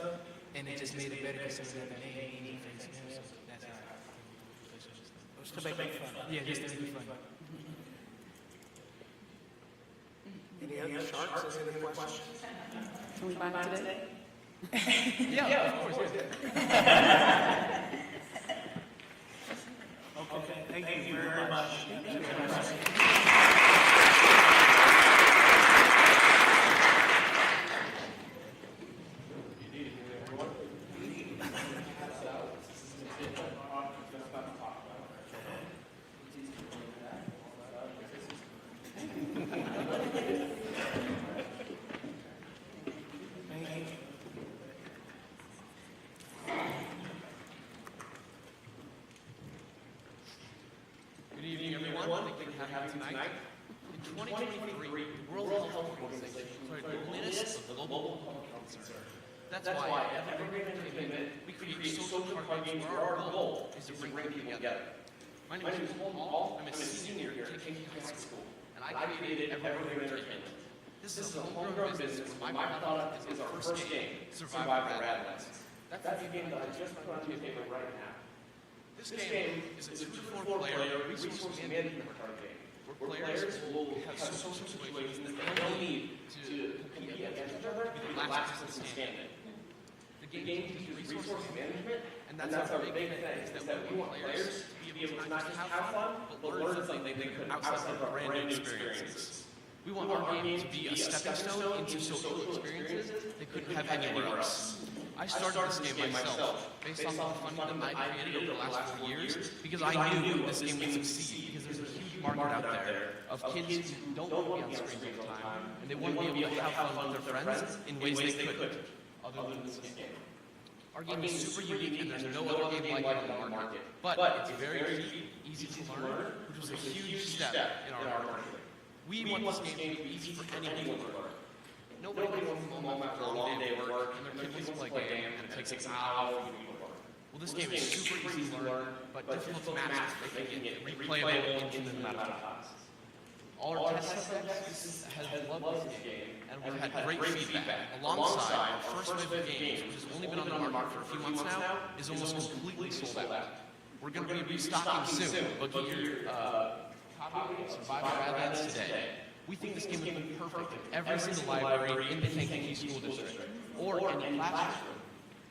and it just made it better considering that the name means a faint smell. So that's how I To make it fun. Yeah, just to make it fun. Any other sharks, any other questions? Can we buy it today? Yeah, of course. Yeah. Okay, thank you very much. Good evening, everyone. Thank you for having me tonight. In 2023, the World Health Organization declared loneliness a global public health concern. That's why at Evergreen Entertainment, we create social card games where our goal is to bring people together. My name is Paul. I'm a senior here at Kankakee High School, and I created Evergreen Entertainment. This is a homegrown business where my product is our first game, Survive the Radlands. That's the game that I just put on your table right now. This game is a 2 to 4 player resource management card game, where players will have social situations that they don't need to compete against each other to be the last person standing. The game teaches resource management, and that's our big thing, is that we want players to be able to not just have fun, but learn something they could outside of our brand new experiences. We want our game to be a stepping stone into social experiences they couldn't have anywhere else. I started this game myself, based on the funding that I created over the last 4 years, because I knew this game would succeed, because there's a huge market out there of kids who don't want to be on screens all the time, and they want to be able to have fun with their friends in ways they couldn't, other than this game. Our game is super unique, and there's no other game like it on the market, but it's very easy to learn, which was a huge step in our market. We want this game to be easy for anyone to learn. Nobody wants to come home after a long day of work, and their kid wants to play a game, and it takes an hour for you to work. Well, this game is super easy to learn, but difficult to master, making it replayable in the amount of time. All our test subjects have loved this game, and we've had great feedback. Alongside, our first wave of games, which has only been on the market for a few months now, is almost completely sold out. We're going to be restocking soon, but get your copy of Survive the Radlands today. We think this game would be perfect in every single library in the Kankakee School District, or any classroom,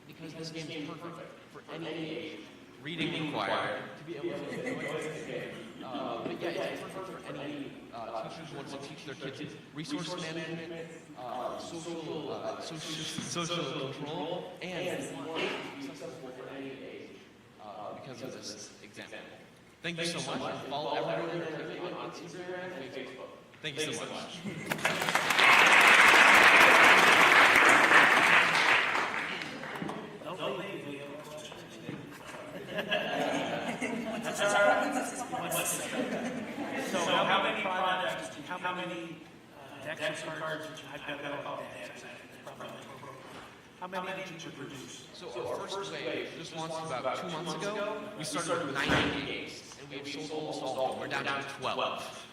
because this game is perfect for any age. Reading required to be able to enjoy this game. But yeah, it's perfect for any teachers want to teach their kids resource management, social control, and we want it to be accessible for any age because of this example. Thank you so much, and follow Evergreen Entertainment on Instagram and Facebook. Thank you so much. So how many products, how many decks or cards, I've got it all decks, how many did you produce? So our first wave, just launched about 2 months ago. We started with 90 games, and we have sold almost all of them. We're down to 12.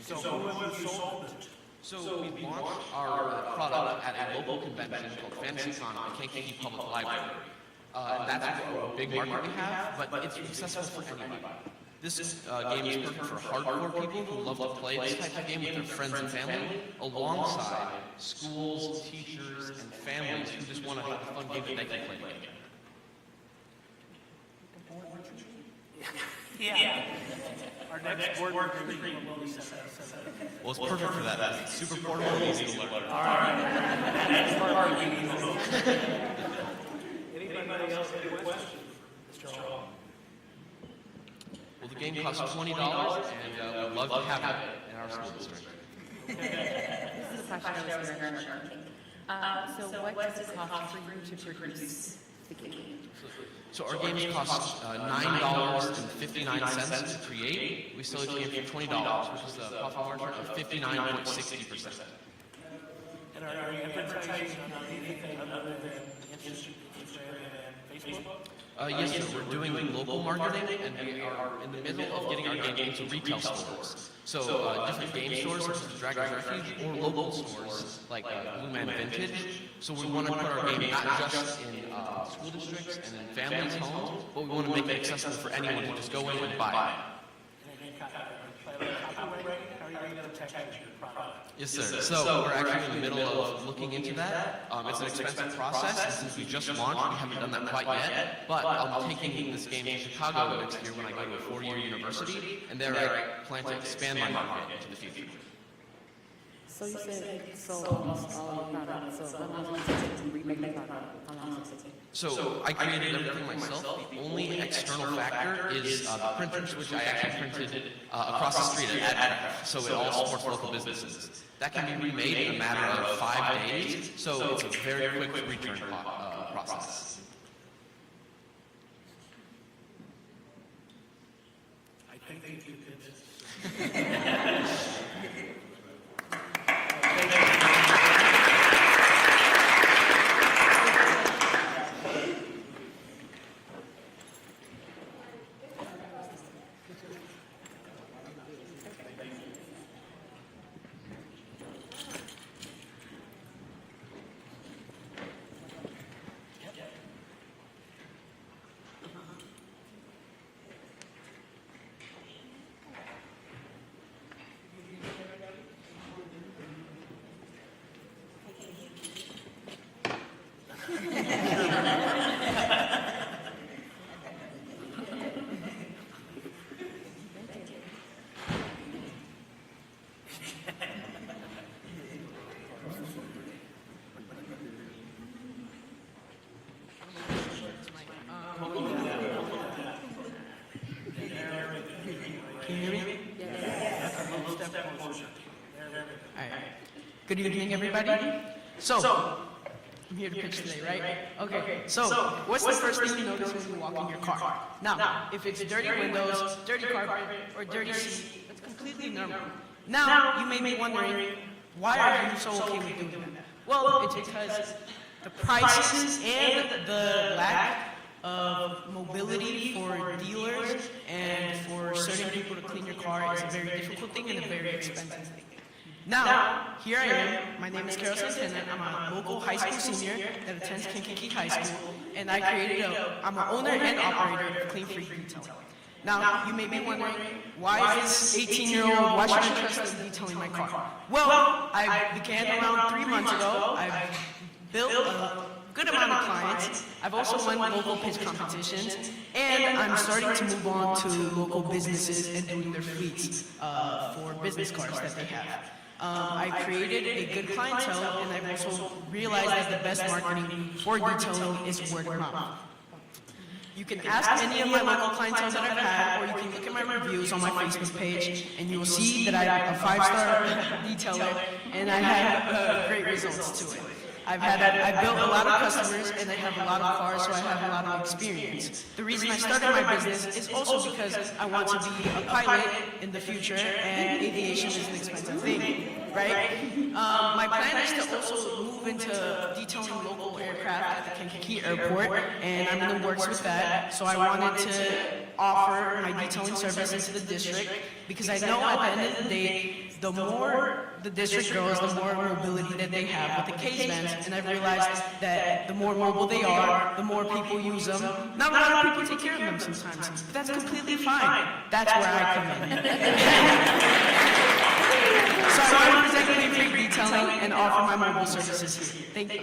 So who have you sold it to? So we launched our product at a local convention called FantasyCon at Kankakee Public Library. And that's a big market we have, but it's accessible for anybody. This game is perfect for hardcore people who love to play this type of game with their friends and family, alongside schools, teachers, and families who just want to have a fun game that they can play together. Yeah. Our next board retreat will be set. Well, it's perfect for that. It's super portable and easy to learn. All right. That's part we need to know. Anybody else have a question? Mr. Hall. Well, the game costs $20, and we'd love to have it in our school district. This is a question I was very much so what does it cost for you to produce the game? So our games cost $9.59 to create. We sell each game for $20, which is a profit margin of 59.60%. And are you advertising on anything other than Instagram and Facebook? Yes, sir. We're doing local marketing, and we are in the middle of getting our game into retail stores. So different game stores, such as Dragon's Refuge, or local stores like Blue Man Vintage. So we want to put our game not just in school districts and in families' homes, but we want to make it accessible for anyone to just go in and buy it. How are you going to protect your product? Yes, sir. So we're actually in the middle of looking into that. It's an expensive process, and since we just launched, we haven't done that quite yet. But I'm taking this game to Chicago next year when I go to a 4-year university, and there I plan to expand my market into the future. So you said you sold almost all your products, so how long does it take to remake the product? How long does it take? So I created everything myself. The only external factor is the printers, which I actually printed across the street at AdCraft, so it all supports local businesses. That can be remade in a matter of 5 days, so it's a very quick return process. I think you could. Good evening, everybody. So, I'm here to pitch today, right? Okay, so what's the first thing you notice when you walk in your car? Now, if it's dirty windows, dirty carpet, or dirty seat, that's completely normal. Now, you may be wondering, why are you so okay with doing that? Well, it's because the prices and the lack of mobility for dealers and for certain people to clean your car is a very difficult thing and a very expensive thing. Now, here I am. My name is Superintendent. I'm a local high school senior that attends Kankakee High School, and I'm an owner and operator of Clean Free Retailing. Now, you may be wondering, why is this 18-year-old, why should I trust them detailing my car? Well, I began around 3 months ago. I've built a good amount of clients. I've also won local pitch competitions, and I'm starting to move on to local businesses and doing their fleets for business cards that they have. I created a good clientele, and I've also realized that the best marketing for detailing is word of mouth. You can ask any of my local clientele that I've had, or you can look at my reviews on my Facebook page, and you will see that I'm a 5-star detailer, and I have great results to it. I've built a lot of customers, and I have a lot of cars, so I have a lot of experience. The reason I started my business is also because I want to be a pilot in the future, and aviation is an expensive thing, right? My plan is to also move into detailing local aircraft at the Kankakee Airport, and I'm in the works with that. So I wanted to offer my detailing services to the district, because I know at the end of the day, the more the district grows, the more mobility that they have with the case vans, and I've realized that the more mobile they are, the more people use them. Not a lot of people take care of them sometimes, but that's completely fine. That's where I come in. So I want to present Clean Freak Detailing and offer my mobile services here. Thank you.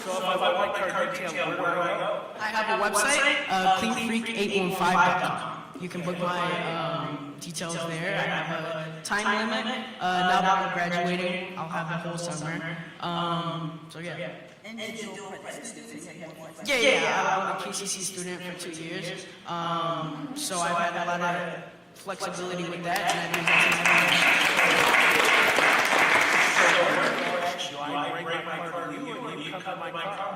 So if I want my car detailed, where do I go? I have a website, cleanfreak815.com. You can book my details there. I have a time limit. Now that I'm graduating, I'll have the whole summer. So yeah. I'm a KCC student for 2 years. So I've had a lot of flexibility with that. And I've been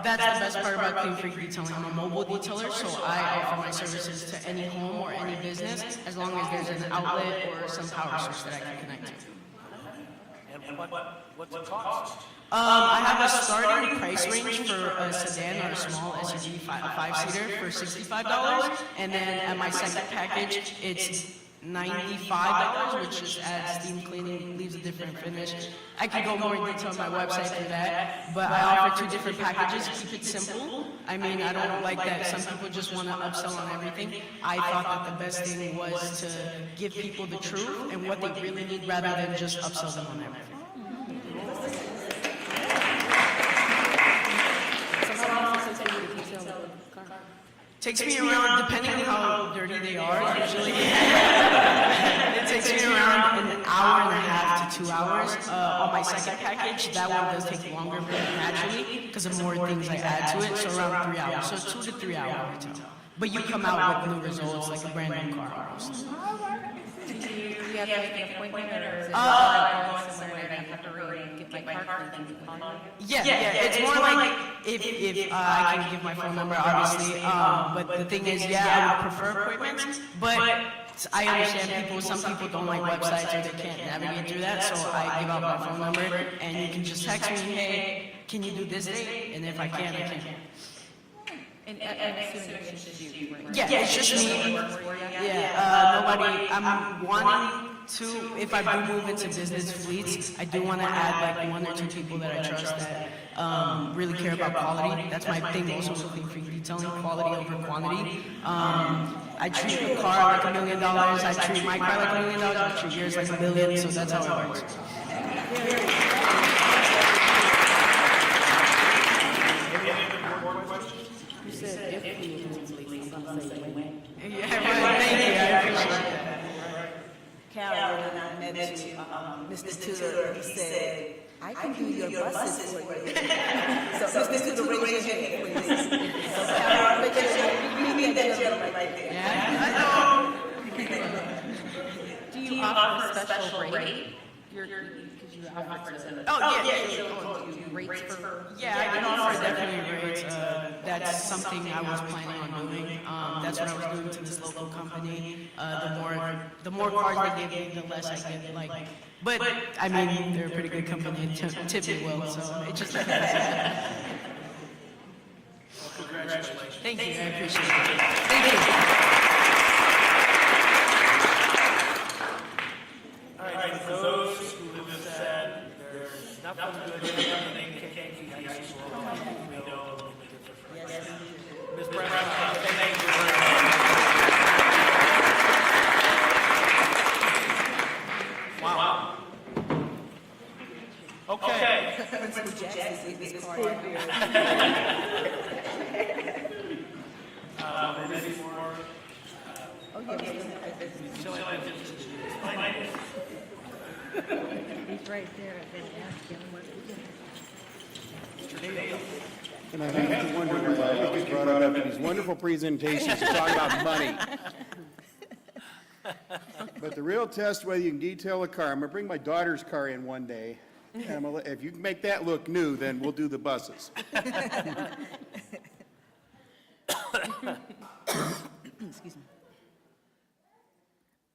That's the best part about Clean Freak Detailing. I'm a mobile detailer, so I offer my services to any home or any business, as long as there's an outlet or some power source that I can connect to. And what's the cost? I have a starting price range for a sedan or a small SUV, a 5-seater, for $65, and then at my second package, it's $95, which just adds steam cleaning, leaves a different finish. I can go more in detail on my website for that, but I offer 2 different packages, keep it simple. I mean, I don't like that some people just want to upsell on everything. I thought that the best thing was to give people the truth and what they really need, rather than just upsell them on everything. Takes me around, depending on how dirty they are, usually. It takes me around an hour and a half to 2 hours. On my second package, that one does take longer naturally, because of more things I add to it, so around 3 hours. So 2 to 3 hour retail. But you come out with new results, like a brand new car almost. Do you have to make an appointment, or is it like going somewhere and I have to really get my car cleaned and call you? Yeah, it's more like if I can give my phone number, obviously, but the thing is, I would prefer appointments, but I understand some people don't like websites or they can't navigate through that, so I give out my phone number, and you can just text me, hey, can you do this day? And if I can, I can. And I'm assuming it's just you. Yeah, it's just me. Nobody, I'm wanting to, if I do move into business fleets, I do want to add like 1 or 2 people that I trust that really care about quality. That's my thing also with Clean Freak Detailing, quality over quantity. I treat a car like $1 million, I treat my car like $1 million, I treat yours like $1 billion, so that's how it works. Carol, when I met you, Mr. Tudor, he said, I can do your buses for you. So, Mr. Tudor, raise your hand, please. So, Carol, make sure you meet that gentleman right there. Yeah, I know. Do you offer a special rate? Because you offer to... rates for... Yeah, I can offer definitely rates. That's something I was planning on doing. That's what I was doing to this local company. The more cars they give me, the less I get. But I mean, they're a pretty good company and tip me well, so it just depends. Congratulations. Thank you, I appreciate it. Thank you. All right, for those who have said there's nothing good happening in Kankakee High School, we know a little bit different. Ms. Preston, thank you very much. Wow. Okay. Principal Jackson gave this card out. We're ready for, He's right there. I've been asking what And I have to wonder why I always brought up in these wonderful presentations to talk about money. But the real test whether you can detail a car, I'm gonna bring my daughter's car in one day, and I'm gonna, if you can make that look new, then we'll do the buses. Excuse me.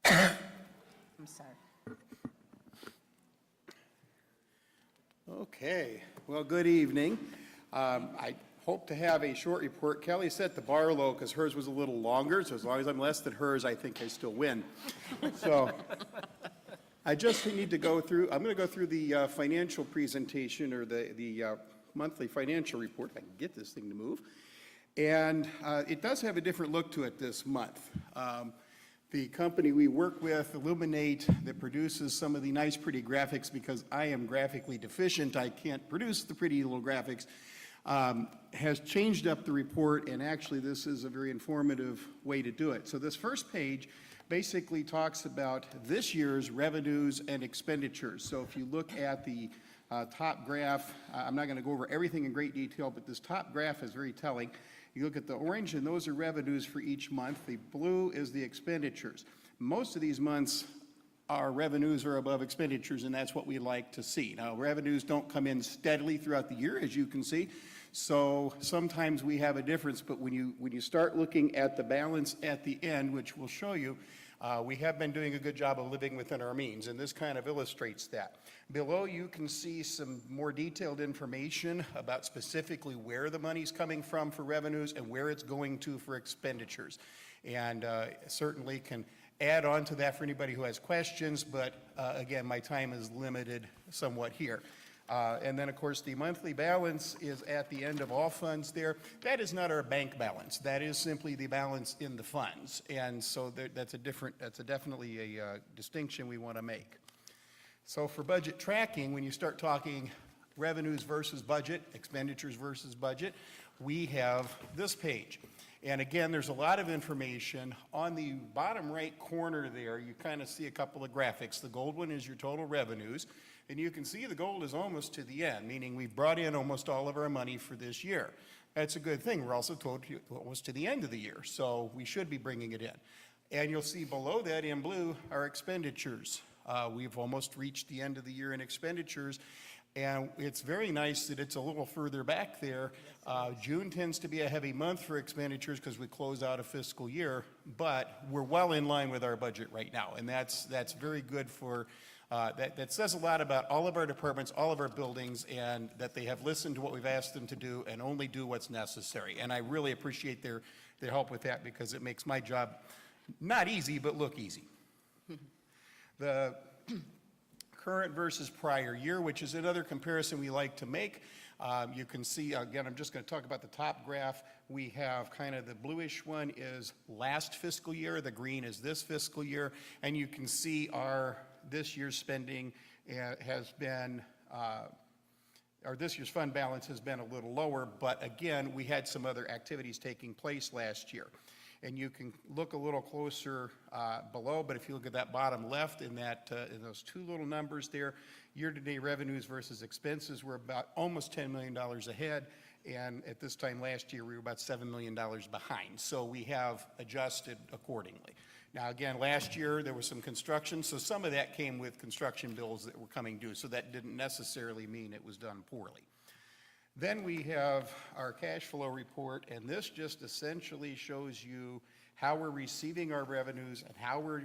I'm sorry. Okay, well, good evening. I hope to have a short report. Kelly set the bar low because hers was a little longer, so as long as I'm less than hers, I think I still win. So I just need to go through, I'm going to go through the financial presentation or the monthly financial report, if I can get this thing to move. And it does have a different look to it this month. The company we work with, Illuminate, that produces some of the nice, pretty graphics, because I am graphically deficient, I can't produce the pretty little graphics, has changed up the report, and actually this is a very informative way to do it. So this first page basically talks about this year's revenues and expenditures. So if you look at the top graph, I'm not going to go over everything in great detail, but this top graph is very telling. You look at the orange, and those are revenues for each month. The blue is the expenditures. Most of these months, our revenues are above expenditures, and that's what we like to see. Now, revenues don't come in steadily throughout the year, as you can see, so sometimes we have a difference, but when you start looking at the balance at the end, which we'll show you, we have been doing a good job of living within our means, and this kind of illustrates that. Below, you can see some more detailed information about specifically where the money's coming from for revenues and where it's going to for expenditures. And certainly can add on to that for anybody who has questions, but again, my time is limited somewhat here. And then, of course, the monthly balance is at the end of all funds there. That is not our bank balance. That is simply the balance in the funds. And so that's definitely a distinction we want to make. So for budget tracking, when you start talking revenues versus budget, expenditures versus budget, we have this page. And again, there's a lot of information. On the bottom right corner there, you kind of see a couple of graphics. The gold one is your total revenues. And you can see the gold is almost to the end, meaning we've brought in almost all of our money for this year. That's a good thing. We're also told almost to the end of the year, so we should be bringing it in. And you'll see below that in blue are expenditures. We've almost reached the end of the year in expenditures, and it's very nice that it's a little further back there. June tends to be a heavy month for expenditures because we close out a fiscal year, but we're well in line with our budget right now, and that's very good for that says a lot about all of our departments, all of our buildings, and that they have listened to what we've asked them to do and only do what's necessary. And I really appreciate their help with that, because it makes my job not easy, but look easy. The current versus prior year, which is another comparison we like to make. You can see, again, I'm just going to talk about the top graph. We have kind of the bluish one is last fiscal year, the green is this fiscal year, and you can see this year's spending has been, or this year's fund balance has been a little lower, but again, we had some other activities taking place last year. And you can look a little closer below, but if you look at that bottom left in those two little numbers there, year-to-date revenues versus expenses were about almost $10 million ahead, and at this time last year we were about $7 million behind. So we have adjusted accordingly. Now again, last year there was some construction, so some of that came with construction bills that were coming due, so that didn't necessarily mean it was done poorly. Then we have our cash flow report, and this just essentially shows you how we're receiving our revenues and how we're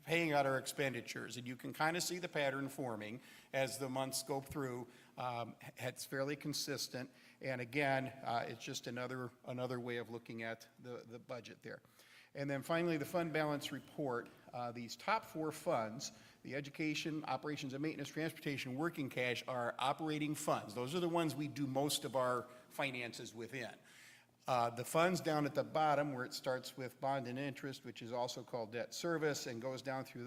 paying out our expenditures. And you can kind of see the pattern forming as the months go through. It's fairly consistent. And again, it's just another way of looking at the budget there. And then finally, the fund balance report. These top four funds, the education, operations and maintenance, transportation, working cash, are operating funds. Those are the ones we do most of our finances within. The funds down at the bottom, where it starts with bond and interest, which is also called debt service, and goes down through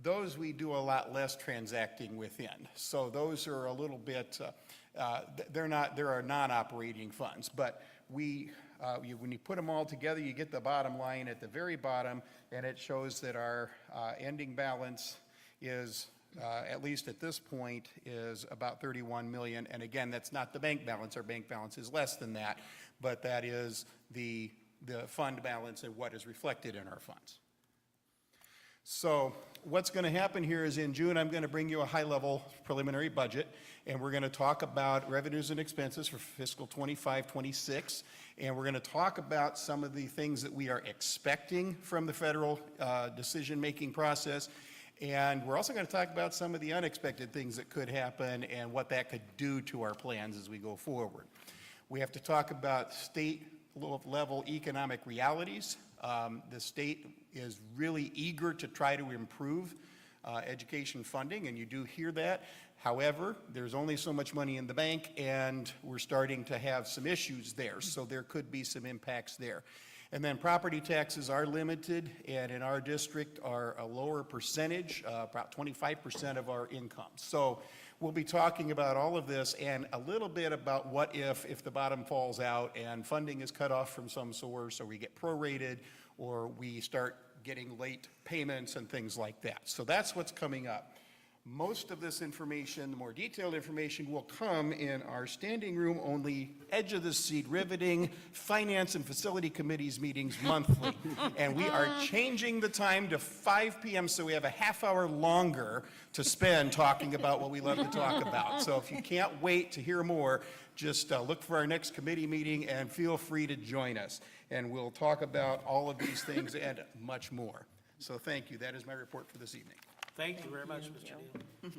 those we do a lot less transacting within. So those are a little bit, there are non-operating funds, but when you put them all together, you get the bottom line at the very bottom, and it shows that our ending balance is, at least at this point, is about 31 million. And again, that's not the bank balance. Our bank balance is less than that, but that is the fund balance and what is reflected in our funds. So what's going to happen here is in June, I'm going to bring you a high-level preliminary budget, and we're going to talk about revenues and expenses for fiscal 25-26, and we're going to talk about some of the things that we are expecting from the federal decision-making process, and we're also going to talk about some of the unexpected things that could happen and what that could do to our plans as we go forward. We have to talk about state-level economic realities. The state is really eager to try to improve education funding, and you do hear that. However, there's only so much money in the bank, and we're starting to have some issues there, so there could be some impacts there. And then property taxes are limited, and in our district are a lower percentage, about 25% of our income. So we'll be talking about all of this and a little bit about what if the bottom falls out and funding is cut off from some source, or we get prorated, or we start getting late payments and things like that. So that's what's coming up. Most of this information, the more detailed information, will come in our standing room only, edge of the seat riveting finance and facility committees meetings monthly. And we are changing the time to 5 p.m. so we have a half hour longer to spend talking about what we love to talk about. So if you can't wait to hear more, just look for our next committee meeting and feel free to join us. And we'll talk about all of these things and much more. So thank you. That is my report for this evening. Thank you very much, Mr. Neal.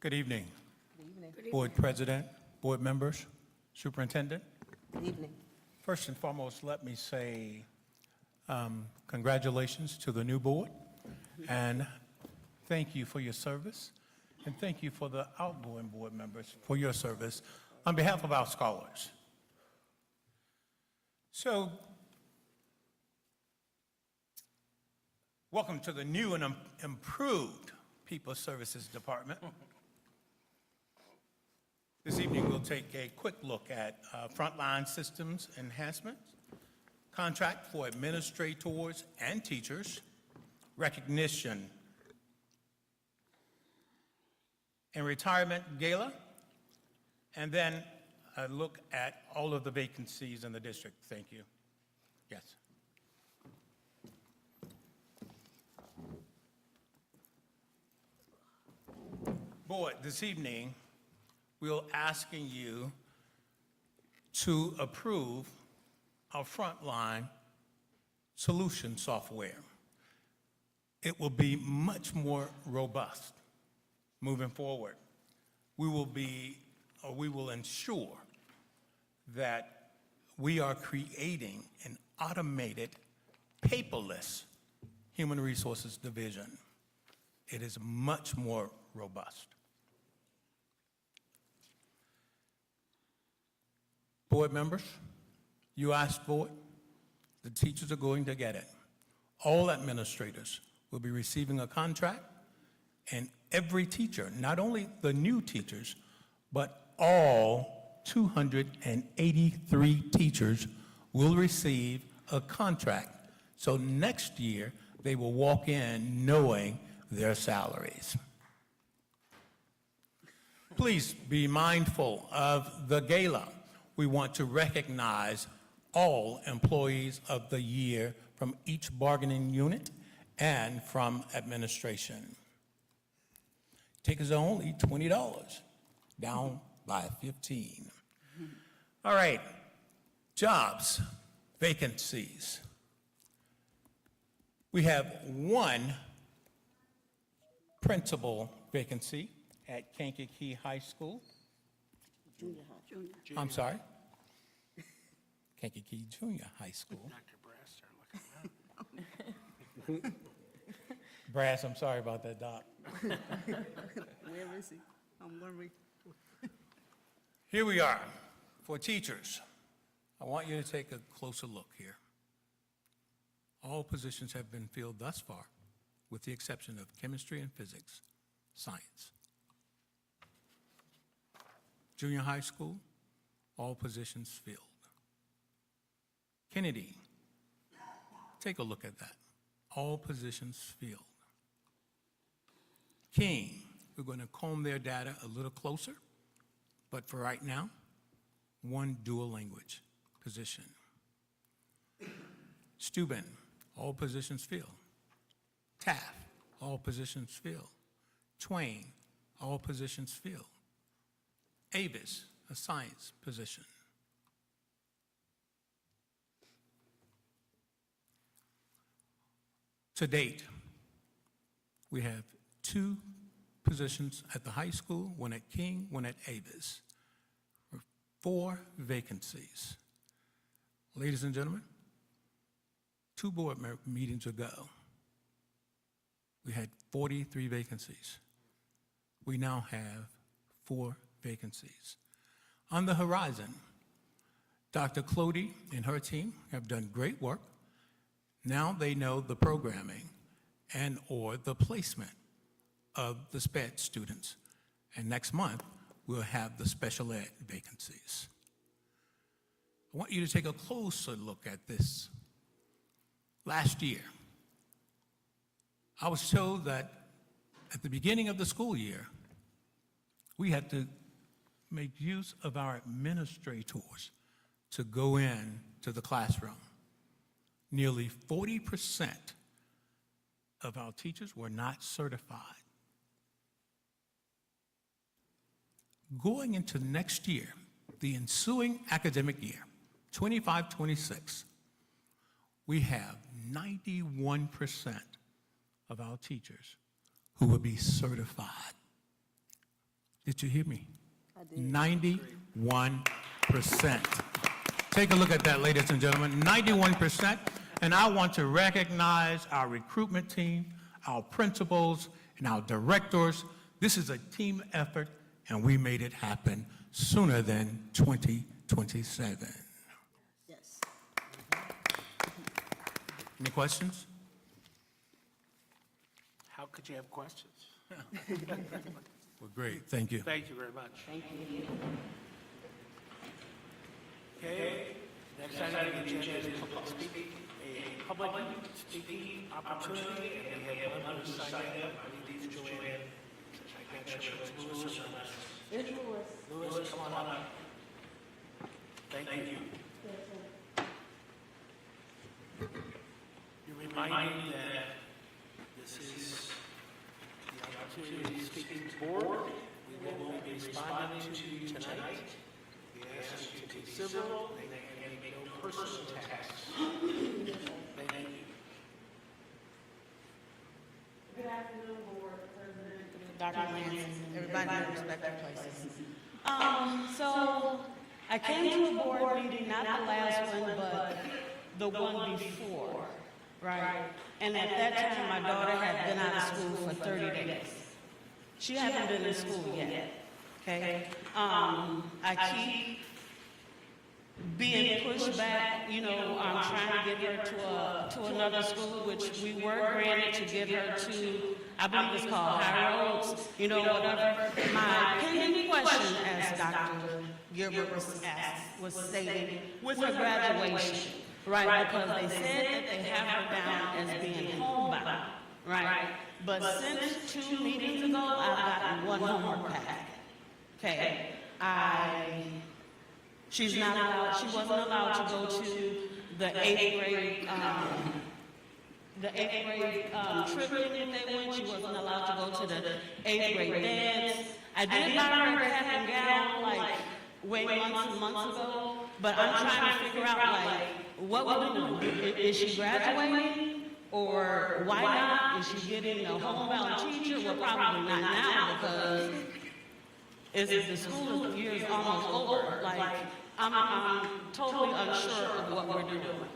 Good evening. Board President, board members, Superintendent. Good evening. First and foremost, let me say congratulations to the new board, and thank you for your service, and thank you for the outgoing board members for your service on behalf of our scholars. So, welcome to the new and improved People Services Department. This evening, we'll take a quick look at frontline systems enhancements, contract for administrators and teachers, recognition and retirement gala, and then a look at all of the vacancies in the district. Thank you. Yes. Board, this evening, we're asking you to approve our frontline solution software. It will be much more robust moving forward. We will ensure that we are creating an automated, paperless human resources division. It is much more robust. Board members, you asked for it. The teachers are going to get it. All administrators will be receiving a contract, and every teacher, not only the new teachers, but all 283 teachers will receive a contract. So next year, they will walk in knowing their salaries. Please be mindful of the gala. We want to recognize all employees of the year from each bargaining unit and from administration. Tickets are only $20, down by 15. All right, jobs, vacancies. We have one principal vacancy at Kankakee High School. I'm sorry? Kankakee Junior High School. Dr. Brass, start looking around. Brass, I'm sorry about that, Doc. Where is he? I'm worried. Here we are. For teachers, I want you to take a closer look here. All positions have been filled thus far, with the exception of chemistry and physics, science. Junior high school, all positions filled. Kennedy, take a look at that. All positions filled. King, we're going to comb their data a little closer, but for right now, one dual language position. Steuben, all positions filled. Taft, all positions filled. Twain, all positions filled. Avis, a science position. To date, we have 2 positions at the high school, one at King, one at Avis. 4 vacancies. Ladies and gentlemen, 2 board meetings ago, we had 43 vacancies. We now have 4 vacancies. On the horizon, Dr. Clody and her team have done great work. Now they know the programming and or the placement of the SPED students. And next month, we'll have the special ed vacancies. I want you to take a closer look at this. Last year, I was told that at the beginning of the school year, we had to make use of our administrators to go in to the classroom. Nearly 40% of our teachers were not certified. Going into next year, the ensuing academic year, 25-26, we have 91% of our teachers who will be certified. Did you hear me? I did. 91%. Take a look at that, ladies and gentlemen, 91%. And I want to recognize our recruitment team, our principals, and our directors. This is a team effort, and we made it happen sooner than 2027. Yes. Any questions? How could you have questions? Well, great, thank you. Thank you very much. Thank you. Okay, next item on the agenda is a public speaking opportunity, and we have one who's signed up. I believe it's Joanne. I'm not sure if it's Lewis or not. It's Louis. Lewis, come on up. Thank you. You're reminded that this is the opportunity to speak to the board. We will be responding to you tonight. We ask you to be civil and make no personal attacks. Thank you. Good afternoon, Board President, Dr. Lance, everybody in respective places. So I came to a board meeting, not the last one, but the one before, right? And at that time, my daughter had been out of school for 30 days. She hasn't been in school yet, okay? I keep being pushed back, you know, I'm trying to get her to another school, which we were granted to get her to, I believe it's called High Roads, you know, whatever. My pending question, as Dr. Gilbert was stating, with her graduation, right? Because they said that they have her down as being homebound, right? But since 2 meetings ago, I've gotten one homework packet. Okay, she wasn't allowed to go to the 8th grade, trip that they went. She wasn't allowed to go to the 8th grade dance. I did buy her a cap and gown, like, way months and months ago, but I'm trying to figure out, like, what we're doing. Is she graduating? Or why not? Is she getting a homebound teacher? Well, probably not now, because the school year is almost over. Like, I'm totally unsure of what we're doing.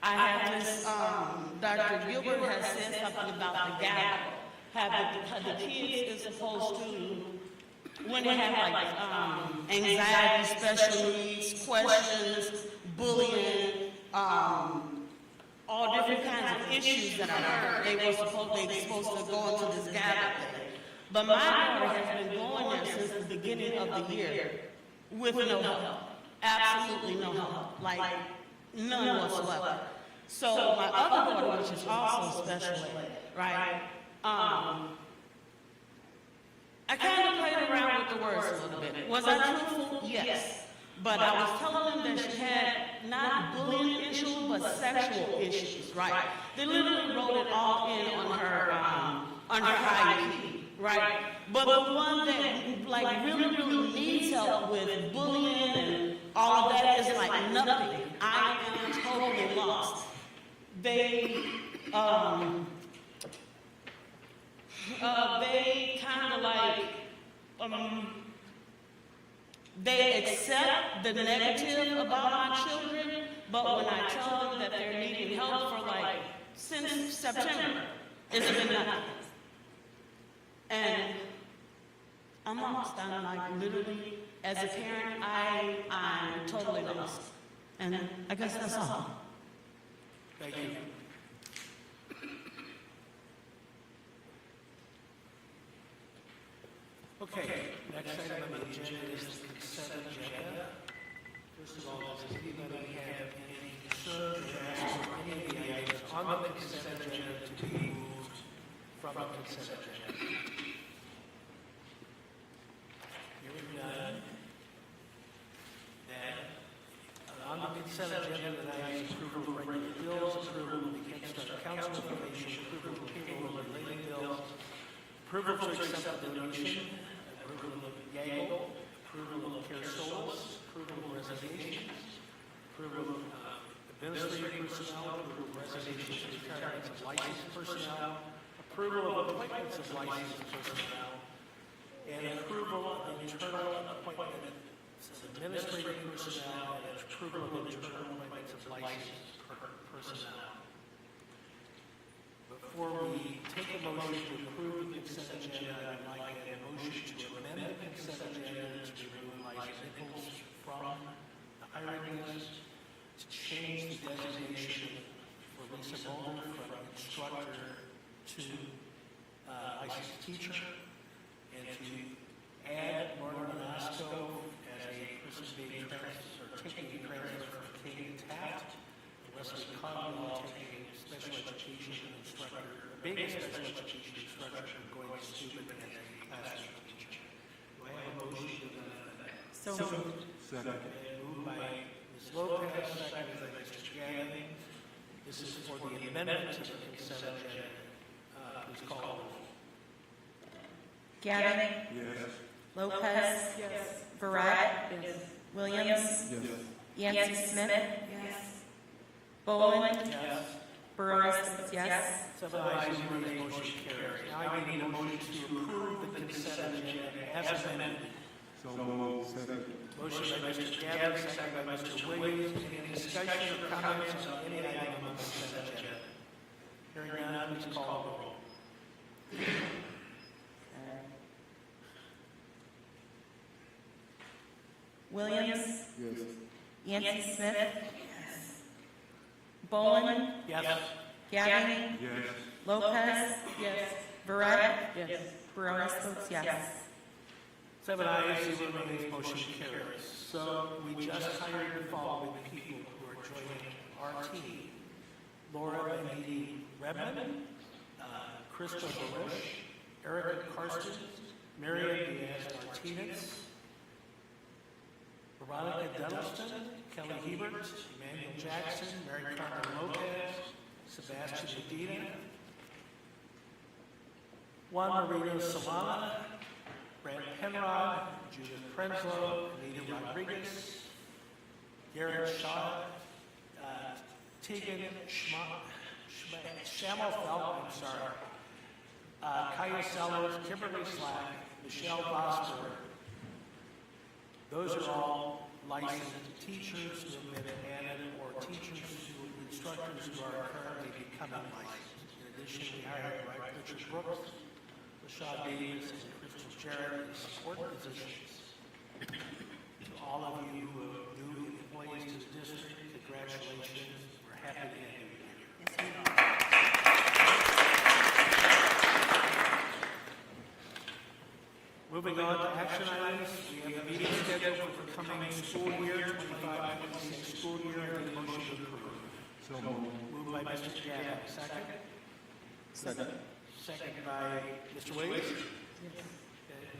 I have this, Dr. Gilbert has said something about the gavel. How the kids is supposed to, when they have like anxiety, special needs, questions, bullying, all different kinds of issues that I heard, they were supposed to go into this gavel thing. But my daughter has been going there since the beginning of the year with no help. Absolutely no help. Like, none whatsoever. So my other daughter, which is also special ed, right? I kind of played around with the words a little bit. Was I truthful? Yes. But I was telling them that she had not bullying issues, but sexual issues, right? They literally wrote it all in on her IEP, right? But the one that like really needs help with bullying and all of that is like nothing. I am totally lost. They kind of like, they accept the negative about my children, but when I tell them that they're needing help for like, since September, it's been nothing. And I'm lost. I'm like literally, as a parent, I'm totally lost. And I guess that's all. Thank you. Okay, next item on the agenda is the consent agenda. First of all, does anybody have any concerns or ask for any of the items on the consent agenda to be moved from the consent agenda? Hearing none. Then, on the consent agenda tonight is approval of regular bills, approval of the Kansas Council information, approval of payroll and related bills, approval to accept the donation, approval of Yago, approval of Care Souls, approval of resignations, approval of administrative personnel, approval of resignations and retirements of licensed personnel, approval of appointments of licensed personnel, and approval of internal appointments of administrative personnel, and approval of internal appointments of licensed personnel. Before we take a motion to approve the consent agenda, I'd like a motion to amend the consent agenda to remove Liza Nichols from the hiring list, to change the designation for Lisa Mulder from instructor to licensed teacher, and to add Martin Manasco as a person being transferred, or taking a transfer from Katie Taft, Leslie Conwell taking special education instructor, being a special education instructor, and going to student as a classroom teacher. Do I have a motion to that effect? So moved. Second. Moved by Ms. Lopez, seconded by Mr. Gannon. This is for the amendment to the consent agenda. Please call the roll. Gavin? Yes. Lopez? Yes. Verret? Yes. Williams? Yes. Yancey Smith? Yes. Bowen? Yes. Burrows votes yes. 7 ayes, 0 nays, motion carries. Now I need a motion to approve the consent agenda as amended. So moved. Second. Motion by Mr. Gavin, seconded by Mr. Williams. Any discussion or comments on any item on the consent agenda? Hearing none, please call the roll. Williams? Yes. Yancey Smith? Yes. Bowen? Yes. Gavin? Yes. Lopez? Yes. Verret? Yes. Burrows votes yes. 7 ayes, 0 nays, motion carries. So we just hired the following people who are joining our team. Laura Benedi Redmond, Krista Baruch, Erica Karsten, Marian Diaz Martinez, Veronica Dedelston, Kelly Hebert, Emmanuel Jackson, Mary Carmen Lopez, Sebastian Medina, Juan Marino Solana, Brent Penrod, Judith Prenslow, Anita Rodriguez, Garrett Shaw, Tegan Shammelfeld, I'm sorry, Kaya Sellers, Kimberly Slack, Michelle Vosper. Those are all licensed teachers who have been added, or instructors who are currently becoming licensed. In addition, we hired Richard Brooks, LaShawn Davis, and Crystal Jarrett in support positions. To all of you who are new employees to the district, congratulations. We're happy to have you here. Moving on to action items, we have a meeting scheduled for the coming school year, 25-26 school year, and a motion to approve. So moved by Mr. Gadd. Second? Second. Second by Mr. Williams? Okay,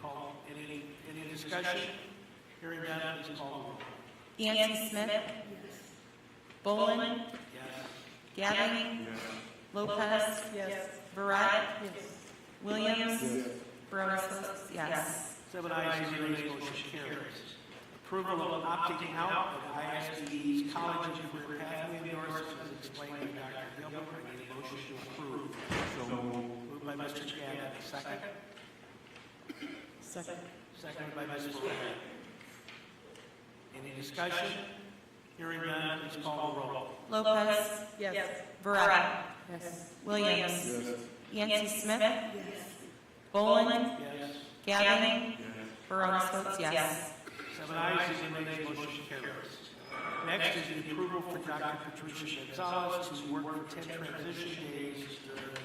call, any discussion? Hearing none, please call the roll. Yancy Smith. Bolin. Yes. Gavin. Lopez. Barat. Williams. Baronis votes yes. 7 ayes, 0 nays, motion carries. Approval of opting out of ISBE's college and career pathway endorsement as explained by Dr. Gilbert. I need a motion to approve. So moved by Mr. Gadd. Second? Second. Seconded by Ms. Ferrer. Any discussion? Hearing none, please call the roll. Lopez. Barat. Williams. Yancy Smith. Bolin. Yes. Gavin. Baronis votes yes. 7 ayes, 0 nays, motion carries. Next is the approval for Dr. Patricia Gonzalez to work for 10 transition days during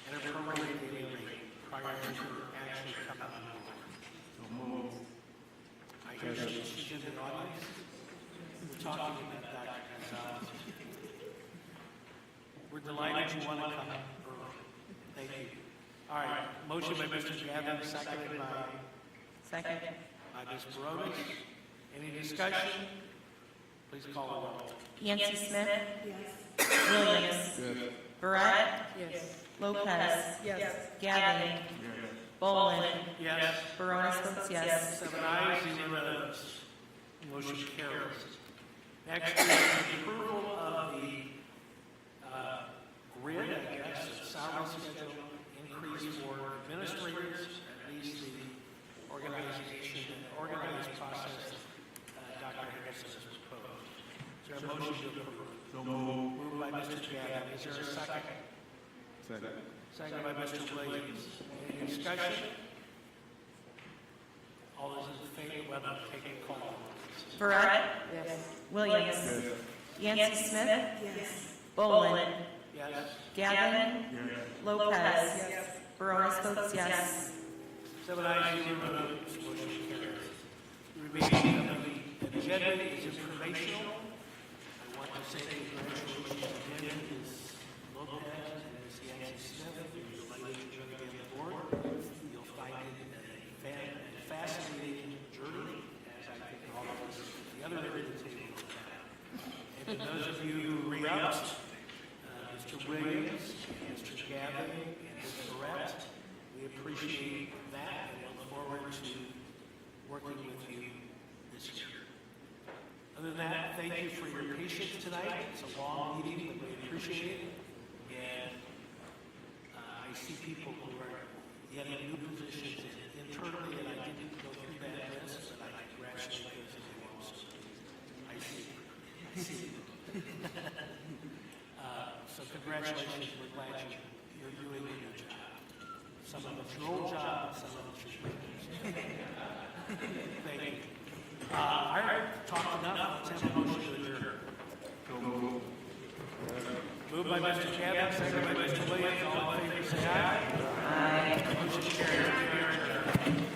at a prorated daily rate prior to her actually coming on board. So moved. I hear she's in the audience. We're talking about Dr. Gonzalez. We're delighted you want to come early. Thank you. All right, motion by Mr. Gavin, seconded by Ms. Baronis. Any discussion? Please call the roll. Yancy Smith. Williams. Barat. Lopez. Gavin. Bolin. Yes. Baronis votes yes. 7 ayes, 0 noes. Motion carries. Next is the approval of the grid, I guess, salary schedule increase for administrators, at least the organized process Dr. Harrison has proposed. Is there a motion to approve? So moved by Mr. Gadd. Is there a second? Second. Second by Mr. Williams. Any discussion? All those in favor, well, take a call. Barat. Williams. Yancy Smith. Bolin. Yes. Gavin. Lopez. Baronis votes yes. 7 ayes, 0 noes, motion carries. The remaining of the agenda is informational. I want to say congratulations again to Ms. Lopez and Ms. Yancy Smith. You're delighted you're going to be on the board. You'll find it a fascinating journey, as I think all of us at the other end of the table have. And to those of you who re-upped, Mr. Williams, Mr. Gavin, and Ms. Barrett, we appreciate that and look forward to working with you this year. Other than that, thank you for your patience tonight. It's a long meeting, but we appreciate it. And I see people who are getting new positions internally, and I didn't go through that list, but I congratulate those individuals. I see. So congratulations, we're glad you're doing a good job. Some of it's your old job, some of it's your yours. Thank you. I talked enough, let's have a motion to adjourn. Moved by Mr. Gavin, seconded by Mr. Williams, all in favor, say aye. Aye. Motion carries.